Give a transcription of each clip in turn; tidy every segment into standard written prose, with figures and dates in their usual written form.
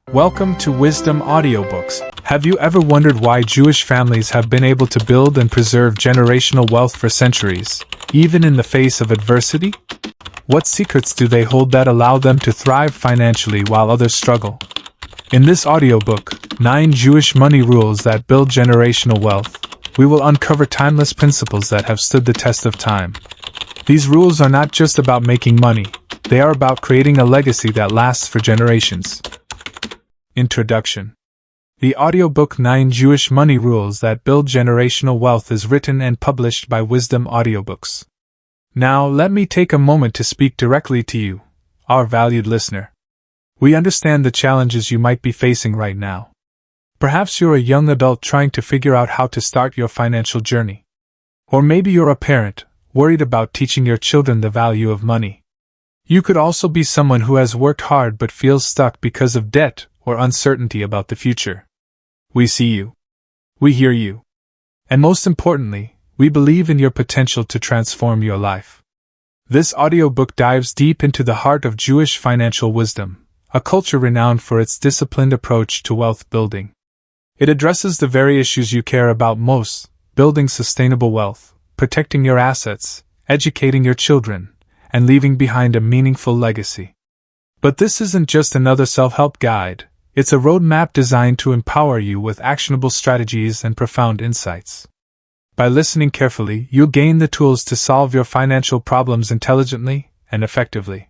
Welcome to Wisdom Audiobooks. Have you ever wondered why Jewish families have been able to build and preserve generational wealth for centuries, even in the face of adversity? What secrets do they hold that allow them to thrive financially while others struggle? In this audiobook, 9 Jewish Money Rules That Build Generational Wealth, we will uncover timeless principles that have stood the test of time. These rules are not just about making money, they are about creating a legacy that lasts for generations. Introduction. The audiobook 9 Jewish Money Rules That Build Generational Wealth is written and published by Wisdom Audiobooks. Now, let me take a moment to speak directly to you, our valued listener. We understand the challenges you might be facing right now. Perhaps you're a young adult trying to figure out how to start your financial journey. Or maybe you're a parent, worried about teaching your children the value of money. You could also be someone who has worked hard but feels stuck because of debt or uncertainty about the future. We see you. We hear you. And most importantly, we believe in your potential to transform your life. This audiobook dives deep into the heart of Jewish financial wisdom, a culture renowned for its disciplined approach to wealth building. It addresses the very issues you care about most: building sustainable wealth, protecting your assets, educating your children, and leaving behind a meaningful legacy. But this isn't just another self-help guide. It's a roadmap designed to empower you with actionable strategies and profound insights. By listening carefully, you'll gain the tools to solve your financial problems intelligently and effectively.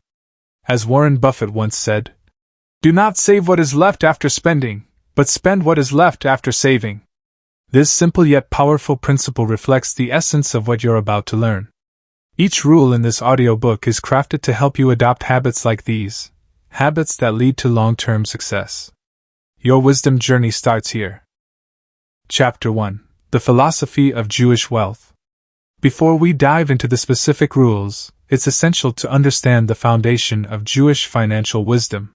As Warren Buffett once said, "Do not save what is left after spending, but spend what is left after saving." This simple yet powerful principle reflects the essence of what you're about to learn. Each rule in this audiobook is crafted to help you adopt habits like these, habits that lead to long-term success. Your wisdom journey starts here. Chapter 1. The Philosophy of Jewish Wealth. Before we dive into the specific rules, it's essential to understand the foundation of Jewish financial wisdom.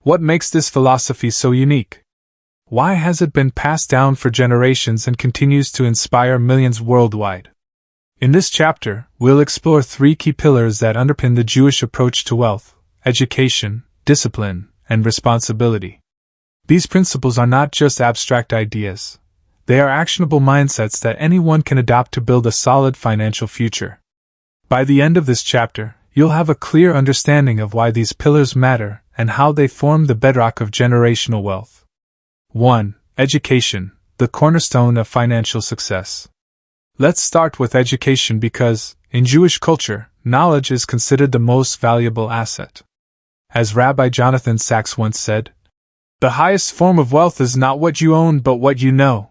What makes this philosophy so unique? Why has it been passed down for generations and continues to inspire millions worldwide? In this chapter, we'll explore 3 key pillars that underpin the Jewish approach to wealth: education, discipline, and responsibility. These principles are not just abstract ideas. They are actionable mindsets that anyone can adopt to build a solid financial future. By the end of this chapter, you'll have a clear understanding of why these pillars matter and how they form the bedrock of generational wealth. 1. Education, the cornerstone of financial success. Let's start with education because, in Jewish culture, knowledge is considered the most valuable asset. As Rabbi Jonathan Sacks once said, "The highest form of wealth is not what you own but what you know."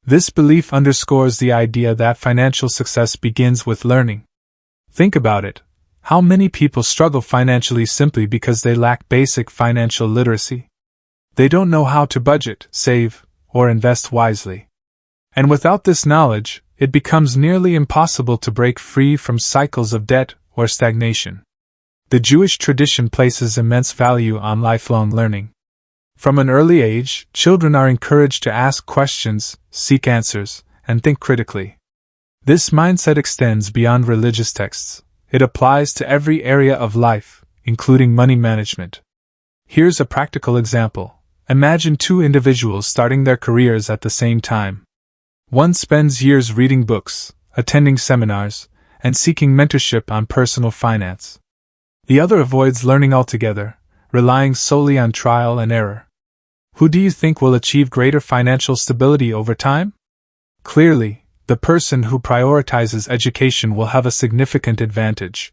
This belief underscores the idea that financial success begins with learning. Think about it. How many people struggle financially simply because they lack basic financial literacy? They don't know how to budget, save, or invest wisely. And without this knowledge, it becomes nearly impossible to break free from cycles of debt or stagnation. The Jewish tradition places immense value on lifelong learning. From an early age, children are encouraged to ask questions, seek answers, and think critically. This mindset extends beyond religious texts. It applies to every area of life, including money management. Here's a practical example. Imagine 2 individuals starting their careers at the same time. One spends years reading books, attending seminars, and seeking mentorship on personal finance. The other avoids learning altogether, relying solely on trial and error. Who do you think will achieve greater financial stability over time? Clearly, the person who prioritizes education will have a significant advantage.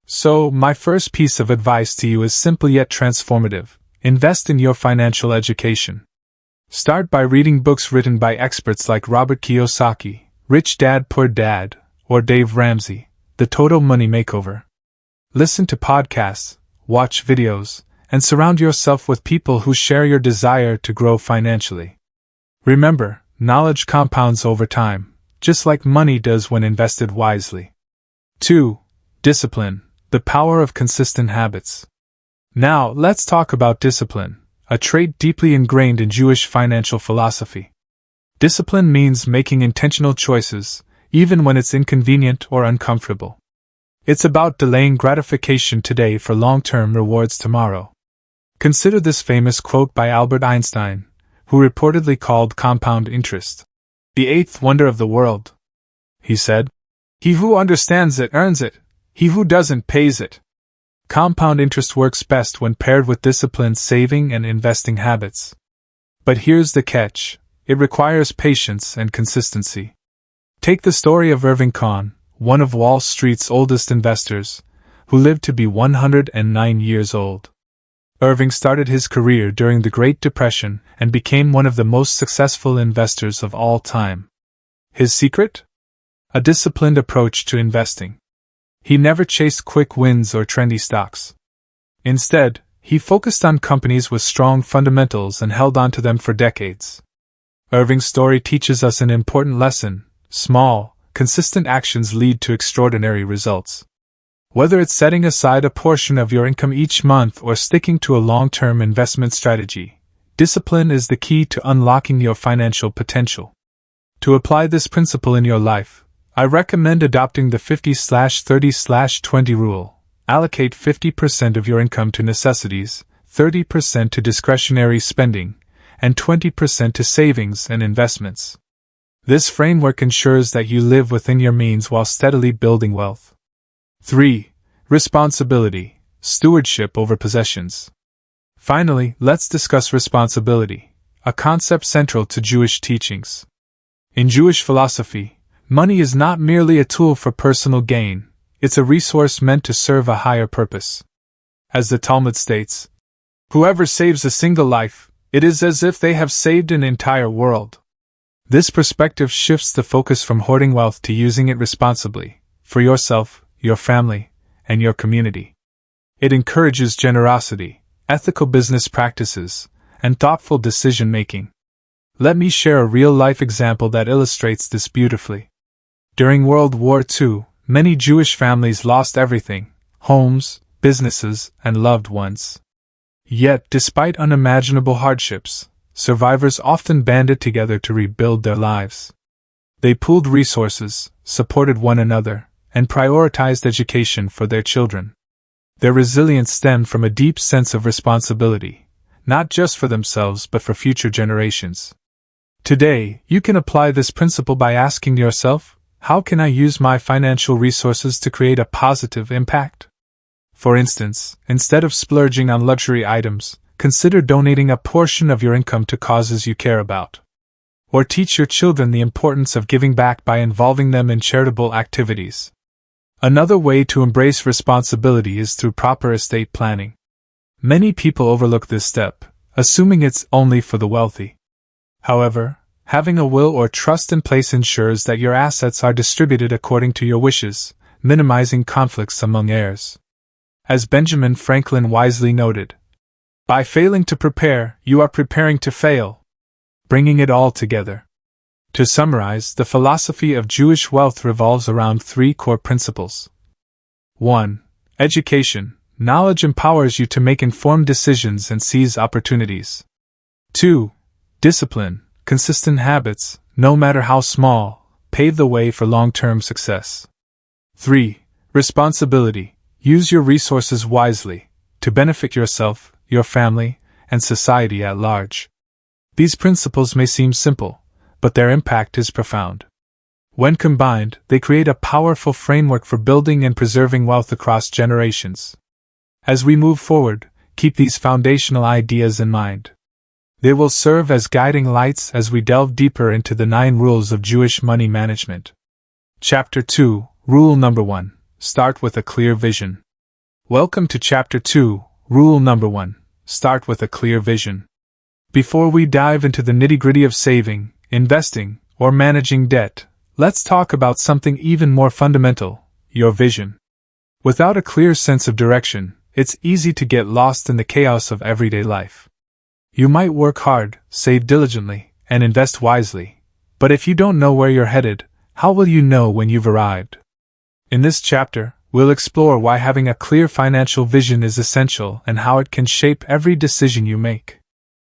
So, my first piece of advice to you is simple yet transformative: invest in your financial education. Start by reading books written by experts like Robert Kiyosaki, Rich Dad Poor Dad, or Dave Ramsey, The Total Money Makeover. Listen to podcasts, watch videos, and surround yourself with people who share your desire to grow financially. Remember, knowledge compounds over time, just like money does when invested wisely. 2. Discipline, the power of consistent habits. Now, let's talk about discipline, a trait deeply ingrained in Jewish financial philosophy. Discipline means making intentional choices, even when it's inconvenient or uncomfortable. It's about delaying gratification today for long-term rewards tomorrow. Consider this famous quote by Albert Einstein, who reportedly called compound interest the eighth wonder of the world. He said, "He who understands it earns it, he who doesn't pays it." Compound interest works best when paired with disciplined saving and investing habits. But here's the catch: it requires patience and consistency. Take the story of Irving Kahn, one of Wall Street's oldest investors, who lived to be 109 years old. Irving started his career during the Great Depression and became one of the most successful investors of all time. His secret? A disciplined approach to investing. He never chased quick wins or trendy stocks. Instead, he focused on companies with strong fundamentals and held on to them for decades. Irving's story teaches us an important lesson: small, consistent actions lead to extraordinary results. Whether it's setting aside a portion of your income each month or sticking to a long-term investment strategy, discipline is the key to unlocking your financial potential. To apply this principle in your life, I recommend adopting the 50/30/20 rule. Allocate 50% of your income to necessities, 30% to discretionary spending, and 20% to savings and investments. This framework ensures that you live within your means while steadily building wealth. 3. Responsibility, stewardship over possessions. Finally, let's discuss responsibility, a concept central to Jewish teachings. In Jewish philosophy, money is not merely a tool for personal gain, it's a resource meant to serve a higher purpose. As the Talmud states, "Whoever saves a single life, it is as if they have saved an entire world." This perspective shifts the focus from hoarding wealth to using it responsibly, for yourself, your family, and your community. It encourages generosity, ethical business practices, and thoughtful decision-making. Let me share a real-life example that illustrates this beautifully. During World War II, many Jewish families lost everything: homes, businesses, and loved ones. Yet, despite unimaginable hardships, survivors often banded together to rebuild their lives. They pooled resources, supported one another, and prioritized education for their children. Their resilience stemmed from a deep sense of responsibility, not just for themselves but for future generations. Today, you can apply this principle by asking yourself, how can I use my financial resources to create a positive impact? For instance, instead of splurging on luxury items, consider donating a portion of your income to causes you care about. Or teach your children the importance of giving back by involving them in charitable activities. Another way to embrace responsibility is through proper estate planning. Many people overlook this step, assuming it's only for the wealthy. However, having a will or trust in place ensures that your assets are distributed according to your wishes, minimizing conflicts among heirs. As Benjamin Franklin wisely noted, "By failing to prepare, you are preparing to fail." Bringing it all together. To summarize, the philosophy of Jewish wealth revolves around three core principles. 1. Education. Knowledge empowers you to make informed decisions and seize opportunities. 2. Discipline. Consistent habits, no matter how small, pave the way for long-term success. 3. Responsibility. Use your resources wisely, to benefit yourself, your family, and society at large. These principles may seem simple, but their impact is profound. When combined, they create a powerful framework for building and preserving wealth across generations. As we move forward, keep these foundational ideas in mind. They will serve as guiding lights as we delve deeper into the 9 rules of Jewish money management. Chapter 2, Rule Number 1. Start with a clear vision. Welcome to Chapter 2, Rule Number 1. Start with a clear vision. Before we dive into the nitty-gritty of saving, investing, or managing debt, let's talk about something even more fundamental: your vision. Without a clear sense of direction, it's easy to get lost in the chaos of everyday life. You might work hard, save diligently, and invest wisely, but if you don't know where you're headed, how will you know when you've arrived? In this chapter, we'll explore why having a clear financial vision is essential and how it can shape every decision you make.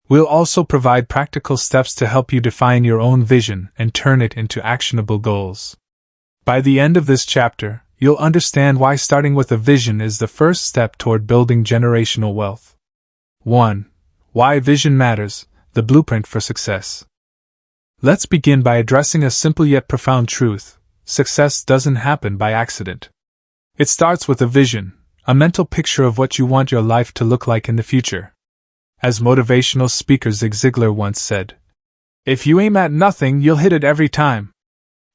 We'll also provide practical steps to help you define your own vision and turn it into actionable goals. By the end of this chapter, you'll understand why starting with a vision is the first step toward building generational wealth. 1. Why vision matters, the blueprint for success. Let's begin by addressing a simple yet profound truth. Success doesn't happen by accident. It starts with a vision, a mental picture of what you want your life to look like in the future. As motivational speaker Zig Ziglar once said, "If you aim at nothing, you'll hit it every time."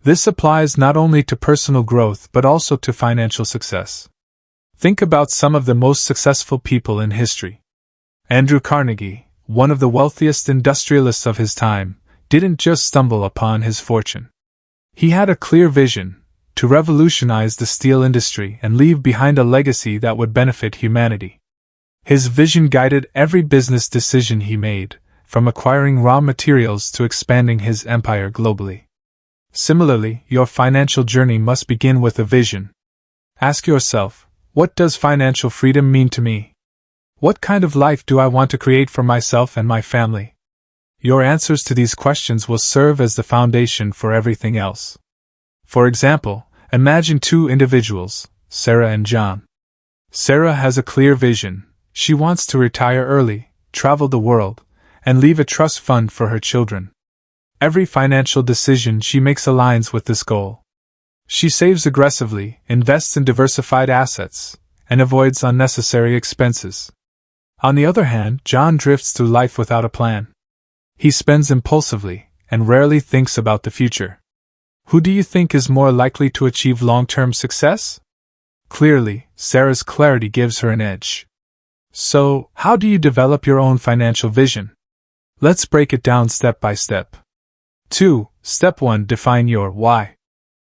This applies not only to personal growth but also to financial success. Think about some of the most successful people in history. Andrew Carnegie, one of the wealthiest industrialists of his time, didn't just stumble upon his fortune. He had a clear vision: to revolutionize the steel industry and leave behind a legacy that would benefit humanity. His vision guided every business decision he made, from acquiring raw materials to expanding his empire globally. Similarly, your financial journey must begin with a vision. Ask yourself, what does financial freedom mean to me? What kind of life do I want to create for myself and my family? Your answers to these questions will serve as the foundation for everything else. For example, imagine two individuals, Sarah and John. Sarah has a clear vision. She wants to retire early, travel the world, and leave a trust fund for her children. Every financial decision she makes aligns with this goal. She saves aggressively, invests in diversified assets, and avoids unnecessary expenses. On the other hand, John drifts through life without a plan. He spends impulsively, and rarely thinks about the future. Who do you think is more likely to achieve long-term success? Clearly, Sarah's clarity gives her an edge. So, how do you develop your own financial vision? Let's break it down step by step. 2. Step 1. Define your why.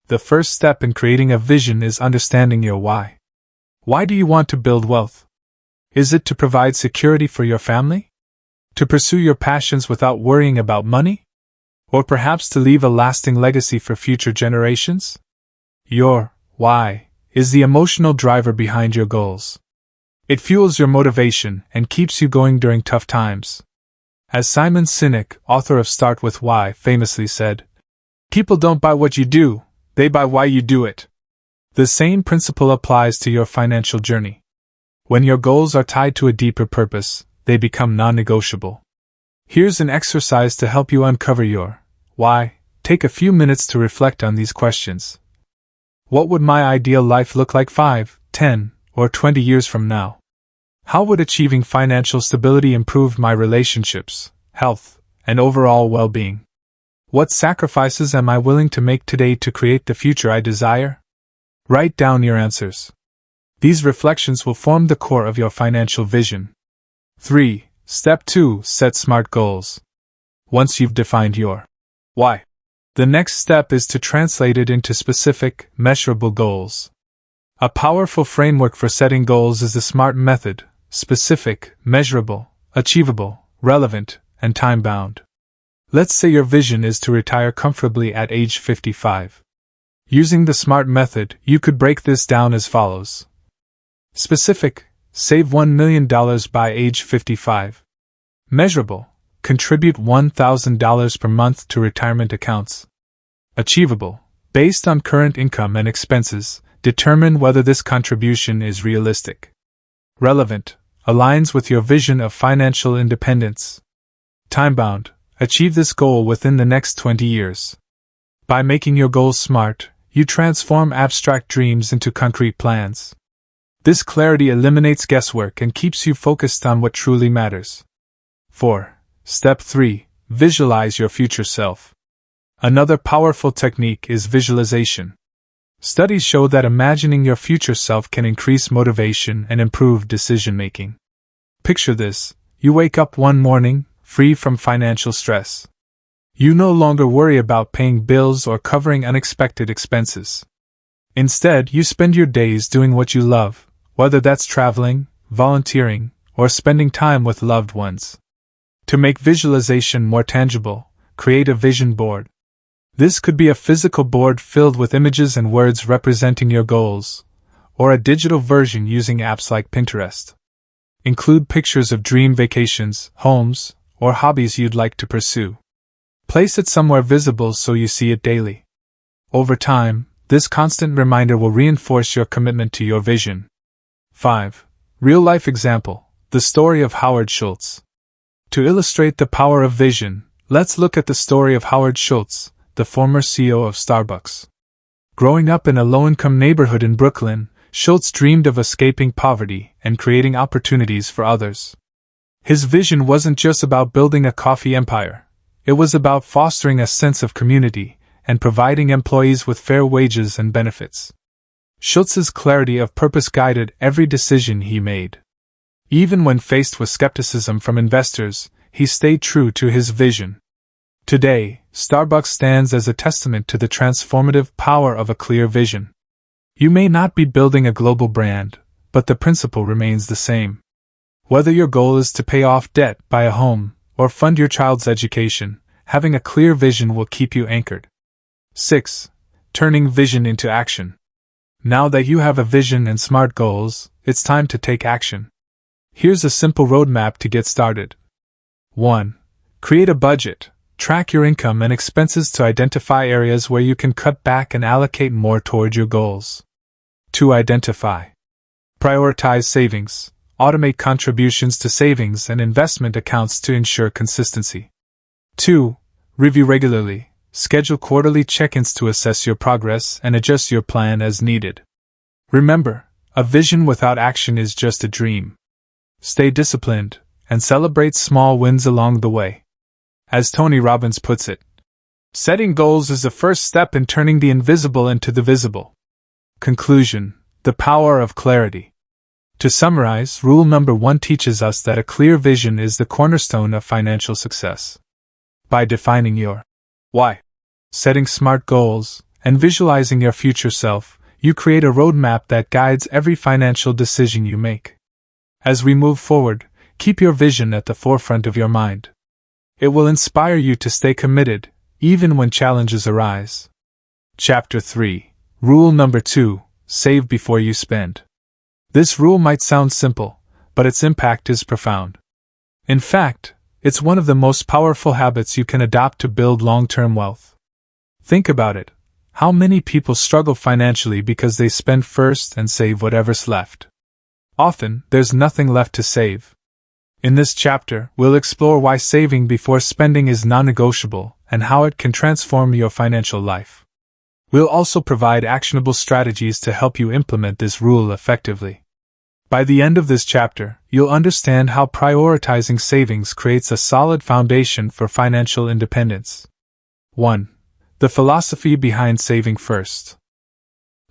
The first step in creating a vision is understanding your why. Why do you want to build wealth? Is it to provide security for your family? To pursue your passions without worrying about money? Or perhaps to leave a lasting legacy for future generations? Your why is the emotional driver behind your goals. It fuels your motivation and keeps you going during tough times. As Simon Sinek, author of Start With Why, famously said, "People don't buy what you do, they buy why you do it." The same principle applies to your financial journey. When your goals are tied to a deeper purpose, they become non-negotiable. Here's an exercise to help you uncover your why. Take a few minutes to reflect on these questions. What would my ideal life look like 5, 10, or 20 years from now? How would achieving financial stability improve my relationships, health, and overall well-being? What sacrifices am I willing to make today to create the future I desire? Write down your answers. These reflections will form the core of your financial vision. 3. Step 2. Set SMART goals. Once you've defined your why, the next step is to translate it into specific, measurable goals. A powerful framework for setting goals is the SMART method: specific, measurable, achievable, relevant, and time-bound. Let's say your vision is to retire comfortably at age 55. Using the SMART method, you could break this down as follows. Specific: save $1 million by age 55. Measurable: contribute $1,000 per month to retirement accounts. Achievable: based on current income and expenses, determine whether this contribution is realistic. Relevant: aligns with your vision of financial independence. Time-bound: achieve this goal within the next 20 years. By making your goals SMART, you transform abstract dreams into concrete plans. This clarity eliminates guesswork and keeps you focused on what truly matters. 4. Step 3. Visualize your future self. Another powerful technique is visualization. Studies show that imagining your future self can increase motivation and improve decision-making. Picture this: you wake up one morning, free from financial stress. You no longer worry about paying bills or covering unexpected expenses. Instead, you spend your days doing what you love, whether that's traveling, volunteering, or spending time with loved ones. To make visualization more tangible, create a vision board. This could be a physical board filled with images and words representing your goals, or a digital version using apps like Pinterest. Include pictures of dream vacations, homes, or hobbies you'd like to pursue. Place it somewhere visible so you see it daily. Over time, this constant reminder will reinforce your commitment to your vision. 5. Real-life example: The story of Howard Schultz. To illustrate the power of vision, let's look at the story of Howard Schultz, the former CEO of Starbucks. Growing up in a low-income neighborhood in Brooklyn, Schultz dreamed of escaping poverty and creating opportunities for others. His vision wasn't just about building a coffee empire. It was about fostering a sense of community and providing employees with fair wages and benefits. Schultz's clarity of purpose guided every decision he made. Even when faced with skepticism from investors, he stayed true to his vision. Today, Starbucks stands as a testament to the transformative power of a clear vision. You may not be building a global brand, but the principle remains the same. Whether your goal is to pay off debt, buy a home, or fund your child's education, having a clear vision will keep you anchored. 6. Turning vision into action. Now that you have a vision and smart goals, it's time to take action. Here's a simple roadmap to get started. 1. Create a budget. Track your income and expenses to identify areas where you can cut back and allocate more toward your goals. 2. Identify. Prioritize savings. Automate contributions to savings and investment accounts to ensure consistency. 2. Review regularly. Schedule quarterly check-ins to assess your progress and adjust your plan as needed. Remember, a vision without action is just a dream. Stay disciplined and celebrate small wins along the way. As Tony Robbins puts it, setting goals is the first step in turning the invisible into the visible. Conclusion: the power of clarity. To summarize, rule number 1 teaches us that a clear vision is the cornerstone of financial success. By defining your why, setting smart goals, and visualizing your future self, you create a roadmap that guides every financial decision you make. As we move forward, keep your vision at the forefront of your mind. It will inspire you to stay committed, even when challenges arise. Chapter 3. Rule number 2. Save before you spend. This rule might sound simple, but its impact is profound. In fact, it's one of the most powerful habits you can adopt to build long-term wealth. Think about it. How many people struggle financially because they spend first and save whatever's left? Often, there's nothing left to save. In this chapter, we'll explore why saving before spending is non-negotiable and how it can transform your financial life. We'll also provide actionable strategies to help you implement this rule effectively. By the end of this chapter, you'll understand how prioritizing savings creates a solid foundation for financial independence. 1. The philosophy behind saving first.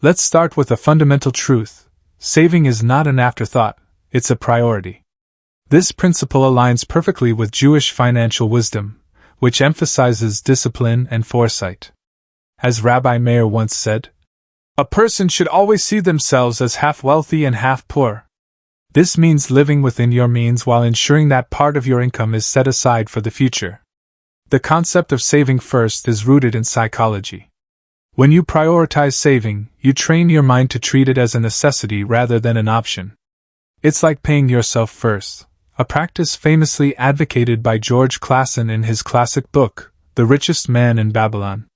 Let's start with a fundamental truth. Saving is not an afterthought, it's a priority. This principle aligns perfectly with Jewish financial wisdom, which emphasizes discipline and foresight. As Rabbi Meir once said, "A person should always see themselves as half wealthy and half poor." This means living within your means while ensuring that part of your income is set aside for the future. The concept of saving first is rooted in psychology. When you prioritize saving, you train your mind to treat it as a necessity rather than an option. It's like paying yourself first, a practice famously advocated by George Clason in his classic book, The Richest Man in Babylon.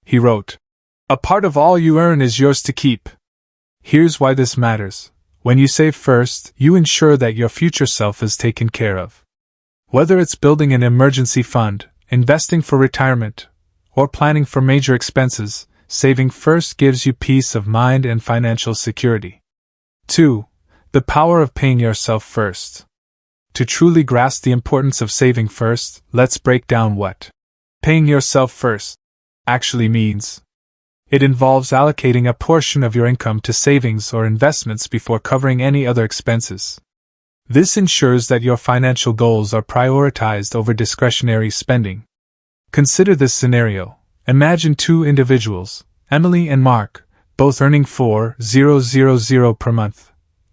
He wrote, "A part of all you earn is yours to keep." Here's why this matters. When you save first, you ensure that your future self is taken care of. Whether it's building an emergency fund, investing for retirement, or planning for major expenses, saving first gives you peace of mind and financial security. 2. The power of paying yourself first. To truly grasp the importance of saving first, let's break down what paying yourself first actually means. It involves allocating a portion of your income to savings or investments before covering any other expenses. This ensures that your financial goals are prioritized over discretionary spending. Consider this scenario. Imagine 2 individuals, Emily and Mark, both earning $4,000 per month.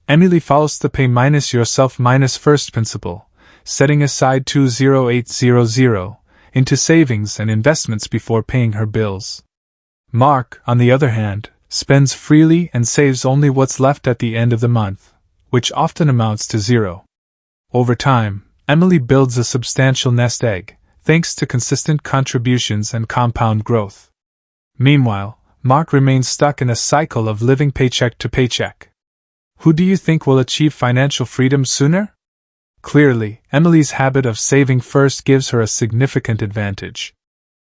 Emily follows the pay minus yourself minus first principle, setting aside $2,080 into savings and investments before paying her bills. Mark, on the other hand, spends freely and saves only what's left at the end of the month, which often amounts to zero. Over time, Emily builds a substantial nest egg, thanks to consistent contributions and compound growth. Meanwhile, Mark remains stuck in a cycle of living paycheck to paycheck. Who do you think will achieve financial freedom sooner? Clearly, Emily's habit of saving first gives her a significant advantage.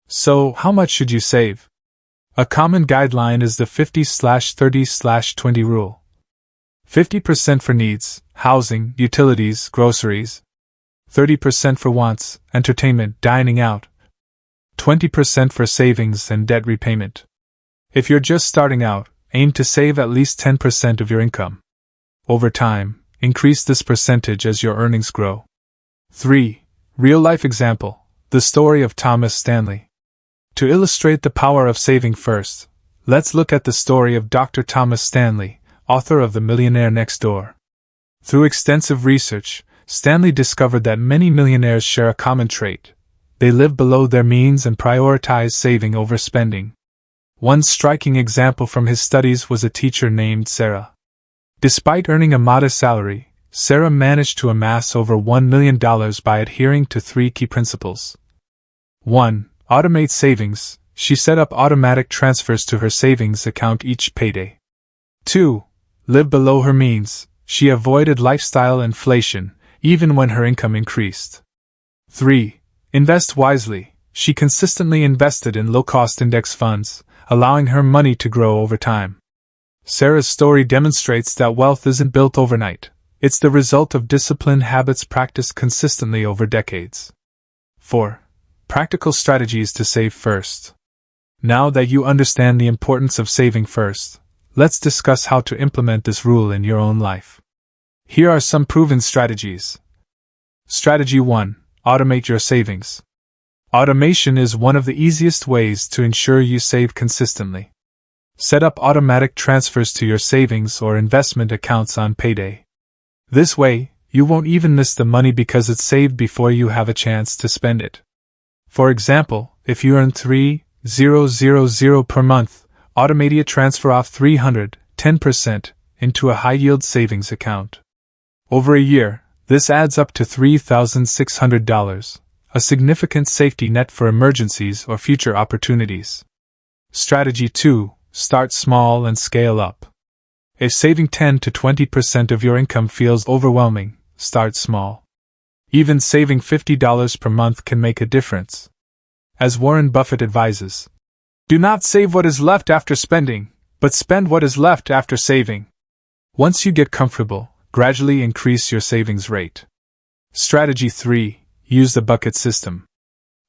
So, how much should you save? A common guideline is the 50/30/20 rule. 50% for needs, housing, utilities, groceries. 30% for wants, entertainment, dining out. 20% for savings and debt repayment. If you're just starting out, aim to save at least 10% of your income. Over time, increase this percentage as your earnings grow. 3. Real-life example: the story of Thomas Stanley. To illustrate the power of saving first, let's look at the story of Dr. Thomas Stanley, author of The Millionaire Next Door. Through extensive research, Stanley discovered that many millionaires share a common trait: they live below their means and prioritize saving over spending. One striking example from his studies was a teacher named Sarah. Despite earning a modest salary, Sarah managed to amass over $1 million by adhering to 3 key principles. 1. Automate savings. She set up automatic transfers to her savings account each payday. 2. Live below her means. She avoided lifestyle inflation, even when her income increased. 3. Invest wisely. She consistently invested in low-cost index funds, allowing her money to grow over time. Sarah's story demonstrates that wealth isn't built overnight. It's the result of disciplined habits practiced consistently over decades. 4. Practical strategies to save first. Now that you understand the importance of saving first, let's discuss how to implement this rule in your own life. Here are some proven strategies. Strategy 1. Automate your savings. Automation is one of the easiest ways to ensure you save consistently. Set up automatic transfers to your savings or investment accounts on payday. This way, you won't even miss the money because it's saved before you have a chance to spend it. For example, if you earn $3,000 per month, automate a transfer off $310 into a high-yield savings account. Over a year, this adds up to $3,600, a significant safety net for emergencies or future opportunities. Strategy 2. Start small and scale up. If saving 10 to 20% of your income feels overwhelming, start small. Even saving $50 per month can make a difference. As Warren Buffett advises, do not save what is left after spending, but spend what is left after saving. Once you get comfortable, gradually increase your savings rate. Strategy 3. Use the bucket system.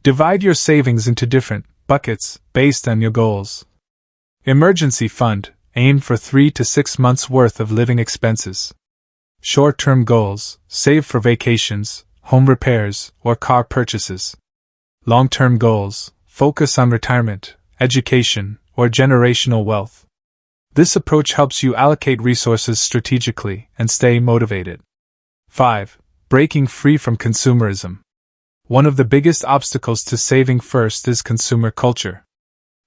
Divide your savings into different buckets based on your goals. Emergency fund, aim for 3 to 6 months' worth of living expenses. Short-term goals, save for vacations, home repairs, or car purchases. Long-term goals, focus on retirement, education, or generational wealth. This approach helps you allocate resources strategically and stay motivated. 5. Breaking free from consumerism. One of the biggest obstacles to saving first is consumer culture.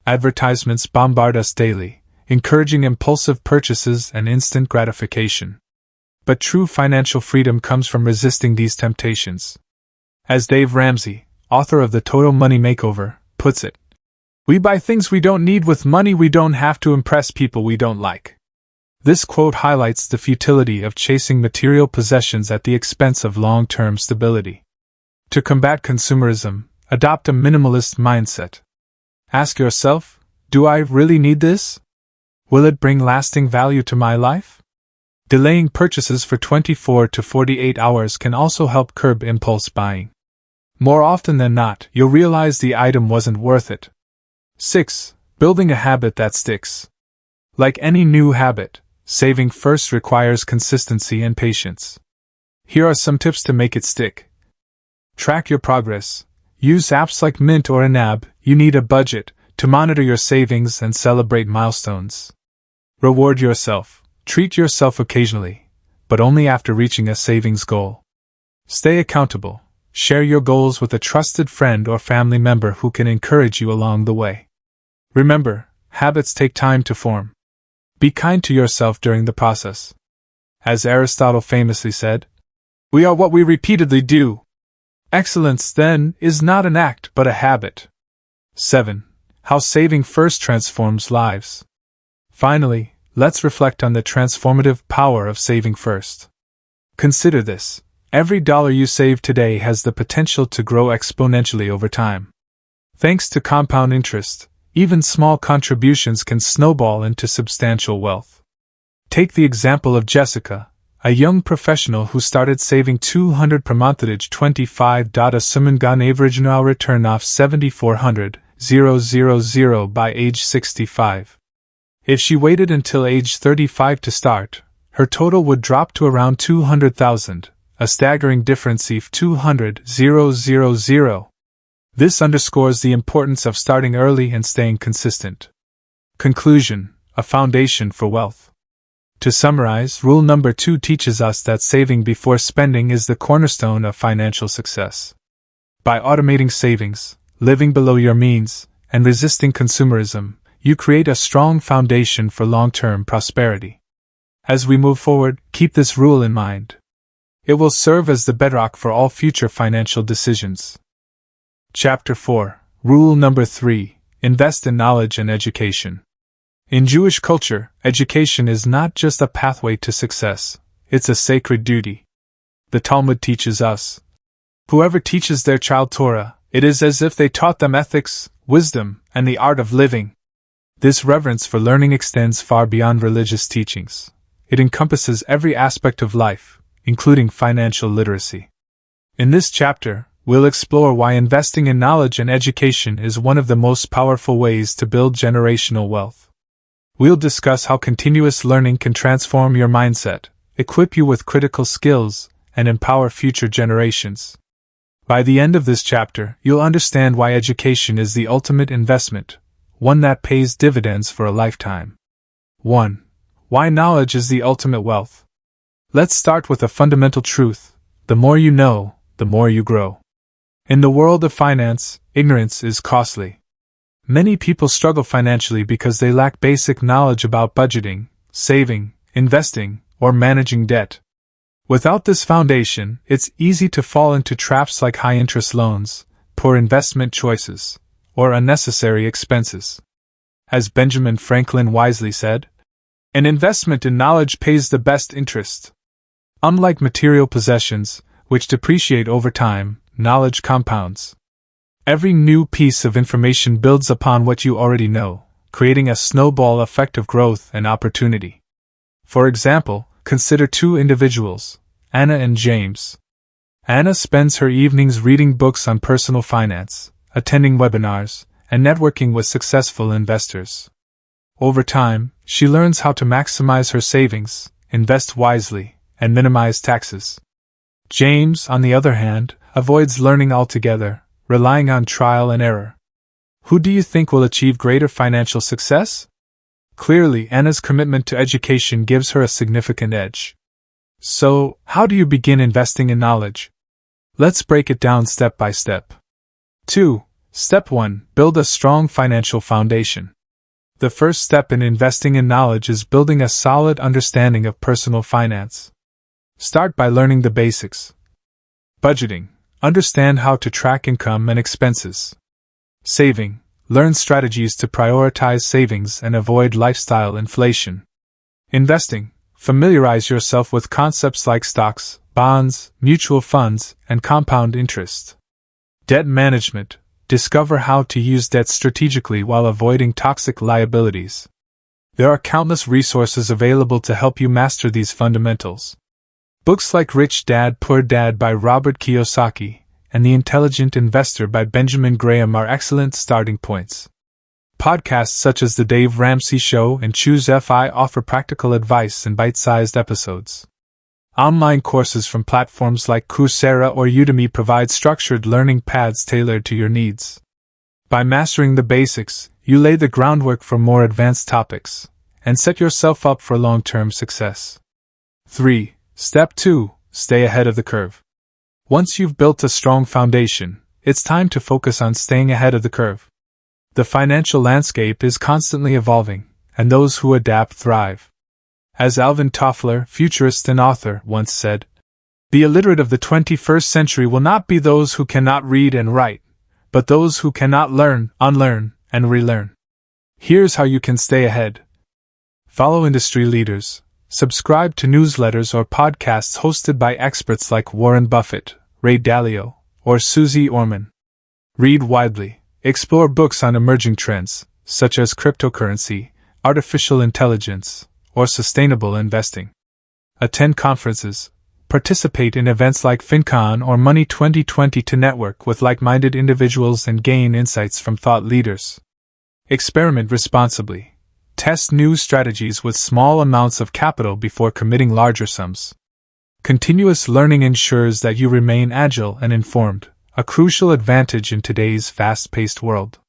Advertisements bombard us daily, encouraging impulsive purchases and instant gratification. But true financial freedom comes from resisting these temptations. As Dave Ramsey, author of The Total Money Makeover, puts it, we buy things we don't need with money we don't have to impress people we don't like. This quote highlights the futility of chasing material possessions at the expense of long-term stability. To combat consumerism, adopt a minimalist mindset. Ask yourself, do I really need this? Will it bring lasting value to my life? Delaying purchases for 24 to 48 hours can also help curb impulse buying. More often than not, you'll realize the item wasn't worth it. 6. Building a habit that sticks. Like any new habit, saving first requires consistency and patience. Here are some tips to make it stick. Track your progress. Use apps like Mint or Anab. You need a budget to monitor your savings and celebrate milestones. Reward yourself. Treat yourself occasionally, but only after reaching a savings goal. Stay accountable. Share your goals with a trusted friend or family member who can encourage you along the way. Remember, habits take time to form. Be kind to yourself during the process. As Aristotle famously said, we are what we repeatedly do. Excellence, then, is not an act but a habit. 7. How saving first transforms lives. Finally, let's reflect on the transformative power of saving first. Consider this. Every dollar you save today has the potential to grow exponentially over time. Thanks to compound interest, even small contributions can snowball into substantial wealth. Take the example of Jessica, a young professional who started saving $200 per month at age 25. Assuming an average annual return of $7,400 by age 65. If she waited until age 35 to start, her total would drop to around $200,000, a staggering difference of $200,000. This underscores the importance of starting early and staying consistent. Conclusion: a foundation for wealth. To summarize, rule number 2 teaches us that saving before spending is the cornerstone of financial success. By automating savings, living below your means, and resisting consumerism, you create a strong foundation for long-term prosperity. As we move forward, keep this rule in mind. It will serve as the bedrock for all future financial decisions. Chapter 4. Rule number 3. Invest in knowledge and education. In Jewish culture, education is not just a pathway to success, it's a sacred duty. The Talmud teaches us, whoever teaches their child Torah, it is as if they taught them ethics, wisdom, and the art of living. This reverence for learning extends far beyond religious teachings. It encompasses every aspect of life, including financial literacy. In this chapter, we'll explore why investing in knowledge and education is one of the most powerful ways to build generational wealth. We'll discuss how continuous learning can transform your mindset, equip you with critical skills, and empower future generations. By the end of this chapter, you'll understand why education is the ultimate investment, one that pays dividends for a lifetime. 1. Why knowledge is the ultimate wealth. Let's start with a fundamental truth: the more you know, the more you grow. In the world of finance, ignorance is costly. Many people struggle financially because they lack basic knowledge about budgeting, saving, investing, or managing debt. Without this foundation, it's easy to fall into traps like high-interest loans, poor investment choices, or unnecessary expenses. As Benjamin Franklin wisely said, "An investment in knowledge pays the best interest." Unlike material possessions, which depreciate over time, knowledge compounds. Every new piece of information builds upon what you already know, creating a snowball effect of growth and opportunity. For example, consider two individuals, Anna and James. Anna spends her evenings reading books on personal finance, attending webinars, and networking with successful investors. Over time, she learns how to maximize her savings, invest wisely, and minimize taxes. James, on the other hand, avoids learning altogether, relying on trial and error. Who do you think will achieve greater financial success? Clearly, Anna's commitment to education gives her a significant edge. So, how do you begin investing in knowledge? Let's break it down step by step. 2. Step 1. Build a strong financial foundation. The first step in investing in knowledge is building a solid understanding of personal finance. Start by learning the basics. Budgeting. Understand how to track income and expenses. Saving. Learn strategies to prioritize savings and avoid lifestyle inflation. Investing. Familiarize yourself with concepts like stocks, bonds, mutual funds, and compound interest. Debt management. Discover how to use debt strategically while avoiding toxic liabilities. There are countless resources available to help you master these fundamentals. Books like Rich Dad Poor Dad by Robert Kiyosaki and The Intelligent Investor by Benjamin Graham are excellent starting points. Podcasts such as The Dave Ramsey Show and Choose FI offer practical advice in bite-sized episodes. Online courses from platforms like Coursera or Udemy provide structured learning paths tailored to your needs. By mastering the basics, you lay the groundwork for more advanced topics and set yourself up for long-term success. 3. Step 2. Stay ahead of the curve. Once you've built a strong foundation, it's time to focus on staying ahead of the curve. The financial landscape is constantly evolving, and those who adapt thrive. As Alvin Toffler, futurist and author, once said, "The illiterate of the 21st century will not be those who cannot read and write, but those who cannot learn, unlearn, and relearn." Here's how you can stay ahead. Follow industry leaders. Subscribe to newsletters or podcasts hosted by experts like Warren Buffett, Ray Dalio, or Susie Orman. Read widely. Explore books on emerging trends, such as cryptocurrency, artificial intelligence, or sustainable investing. Attend conferences. Participate in events like FinCon or Money 2020 to network with like-minded individuals and gain insights from thought leaders. Experiment responsibly. Test new strategies with small amounts of capital before committing larger sums. Continuous learning ensures that you remain agile and informed, a crucial advantage in today's fast-paced world.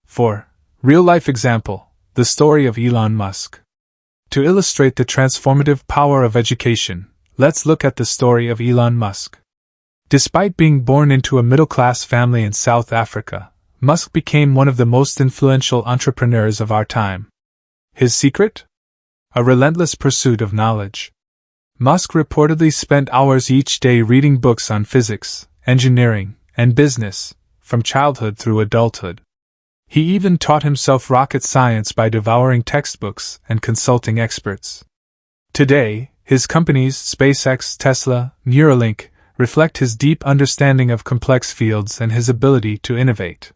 4. Real-life example: the story of Elon Musk. To illustrate the transformative power of education, let's look at the story of Elon Musk. Despite being born into a middle-class family in South Africa, Musk became one of the most influential entrepreneurs of our time. His secret? A relentless pursuit of knowledge. Musk reportedly spent hours each day reading books on physics, engineering, and business, from childhood through adulthood. He even taught himself rocket science by devouring textbooks and consulting experts. Today, his companies, SpaceX, Tesla, Neuralink, reflect his deep understanding of complex fields and his ability to innovate.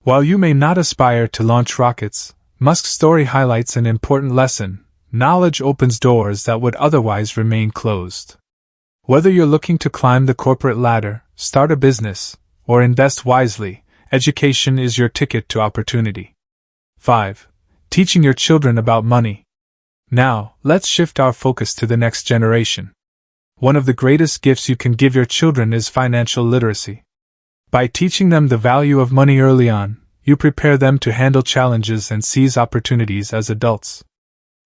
While you may not aspire to launch rockets, Musk's story highlights an important lesson: knowledge opens doors that would otherwise remain closed. Whether you're looking to climb the corporate ladder, start a business, or invest wisely, education is your ticket to opportunity. 5. Teaching your children about money. Now, let's shift our focus to the next generation. One of the greatest gifts you can give your children is financial literacy. By teaching them the value of money early on, you prepare them to handle challenges and seize opportunities as adults.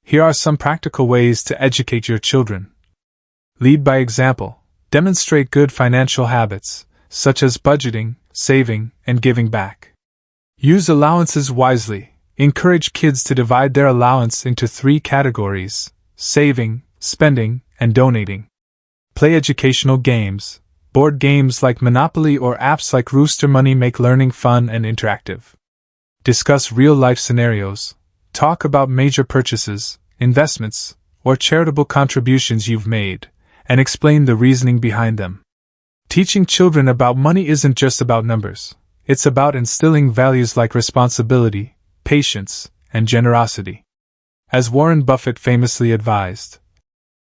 Here are some practical ways to educate your children. Lead by example. Demonstrate good financial habits, such as budgeting, saving, and giving back. Use allowances wisely. Encourage kids to divide their allowance into 3 categories: saving, spending, and donating. Play educational games. Board games like Monopoly or apps like Rooster Money make learning fun and interactive. Discuss real-life scenarios. Talk about major purchases, investments, or charitable contributions you've made, and explain the reasoning behind them. Teaching children about money isn't just about numbers. It's about instilling values like responsibility, patience, and generosity. As Warren Buffett famously advised,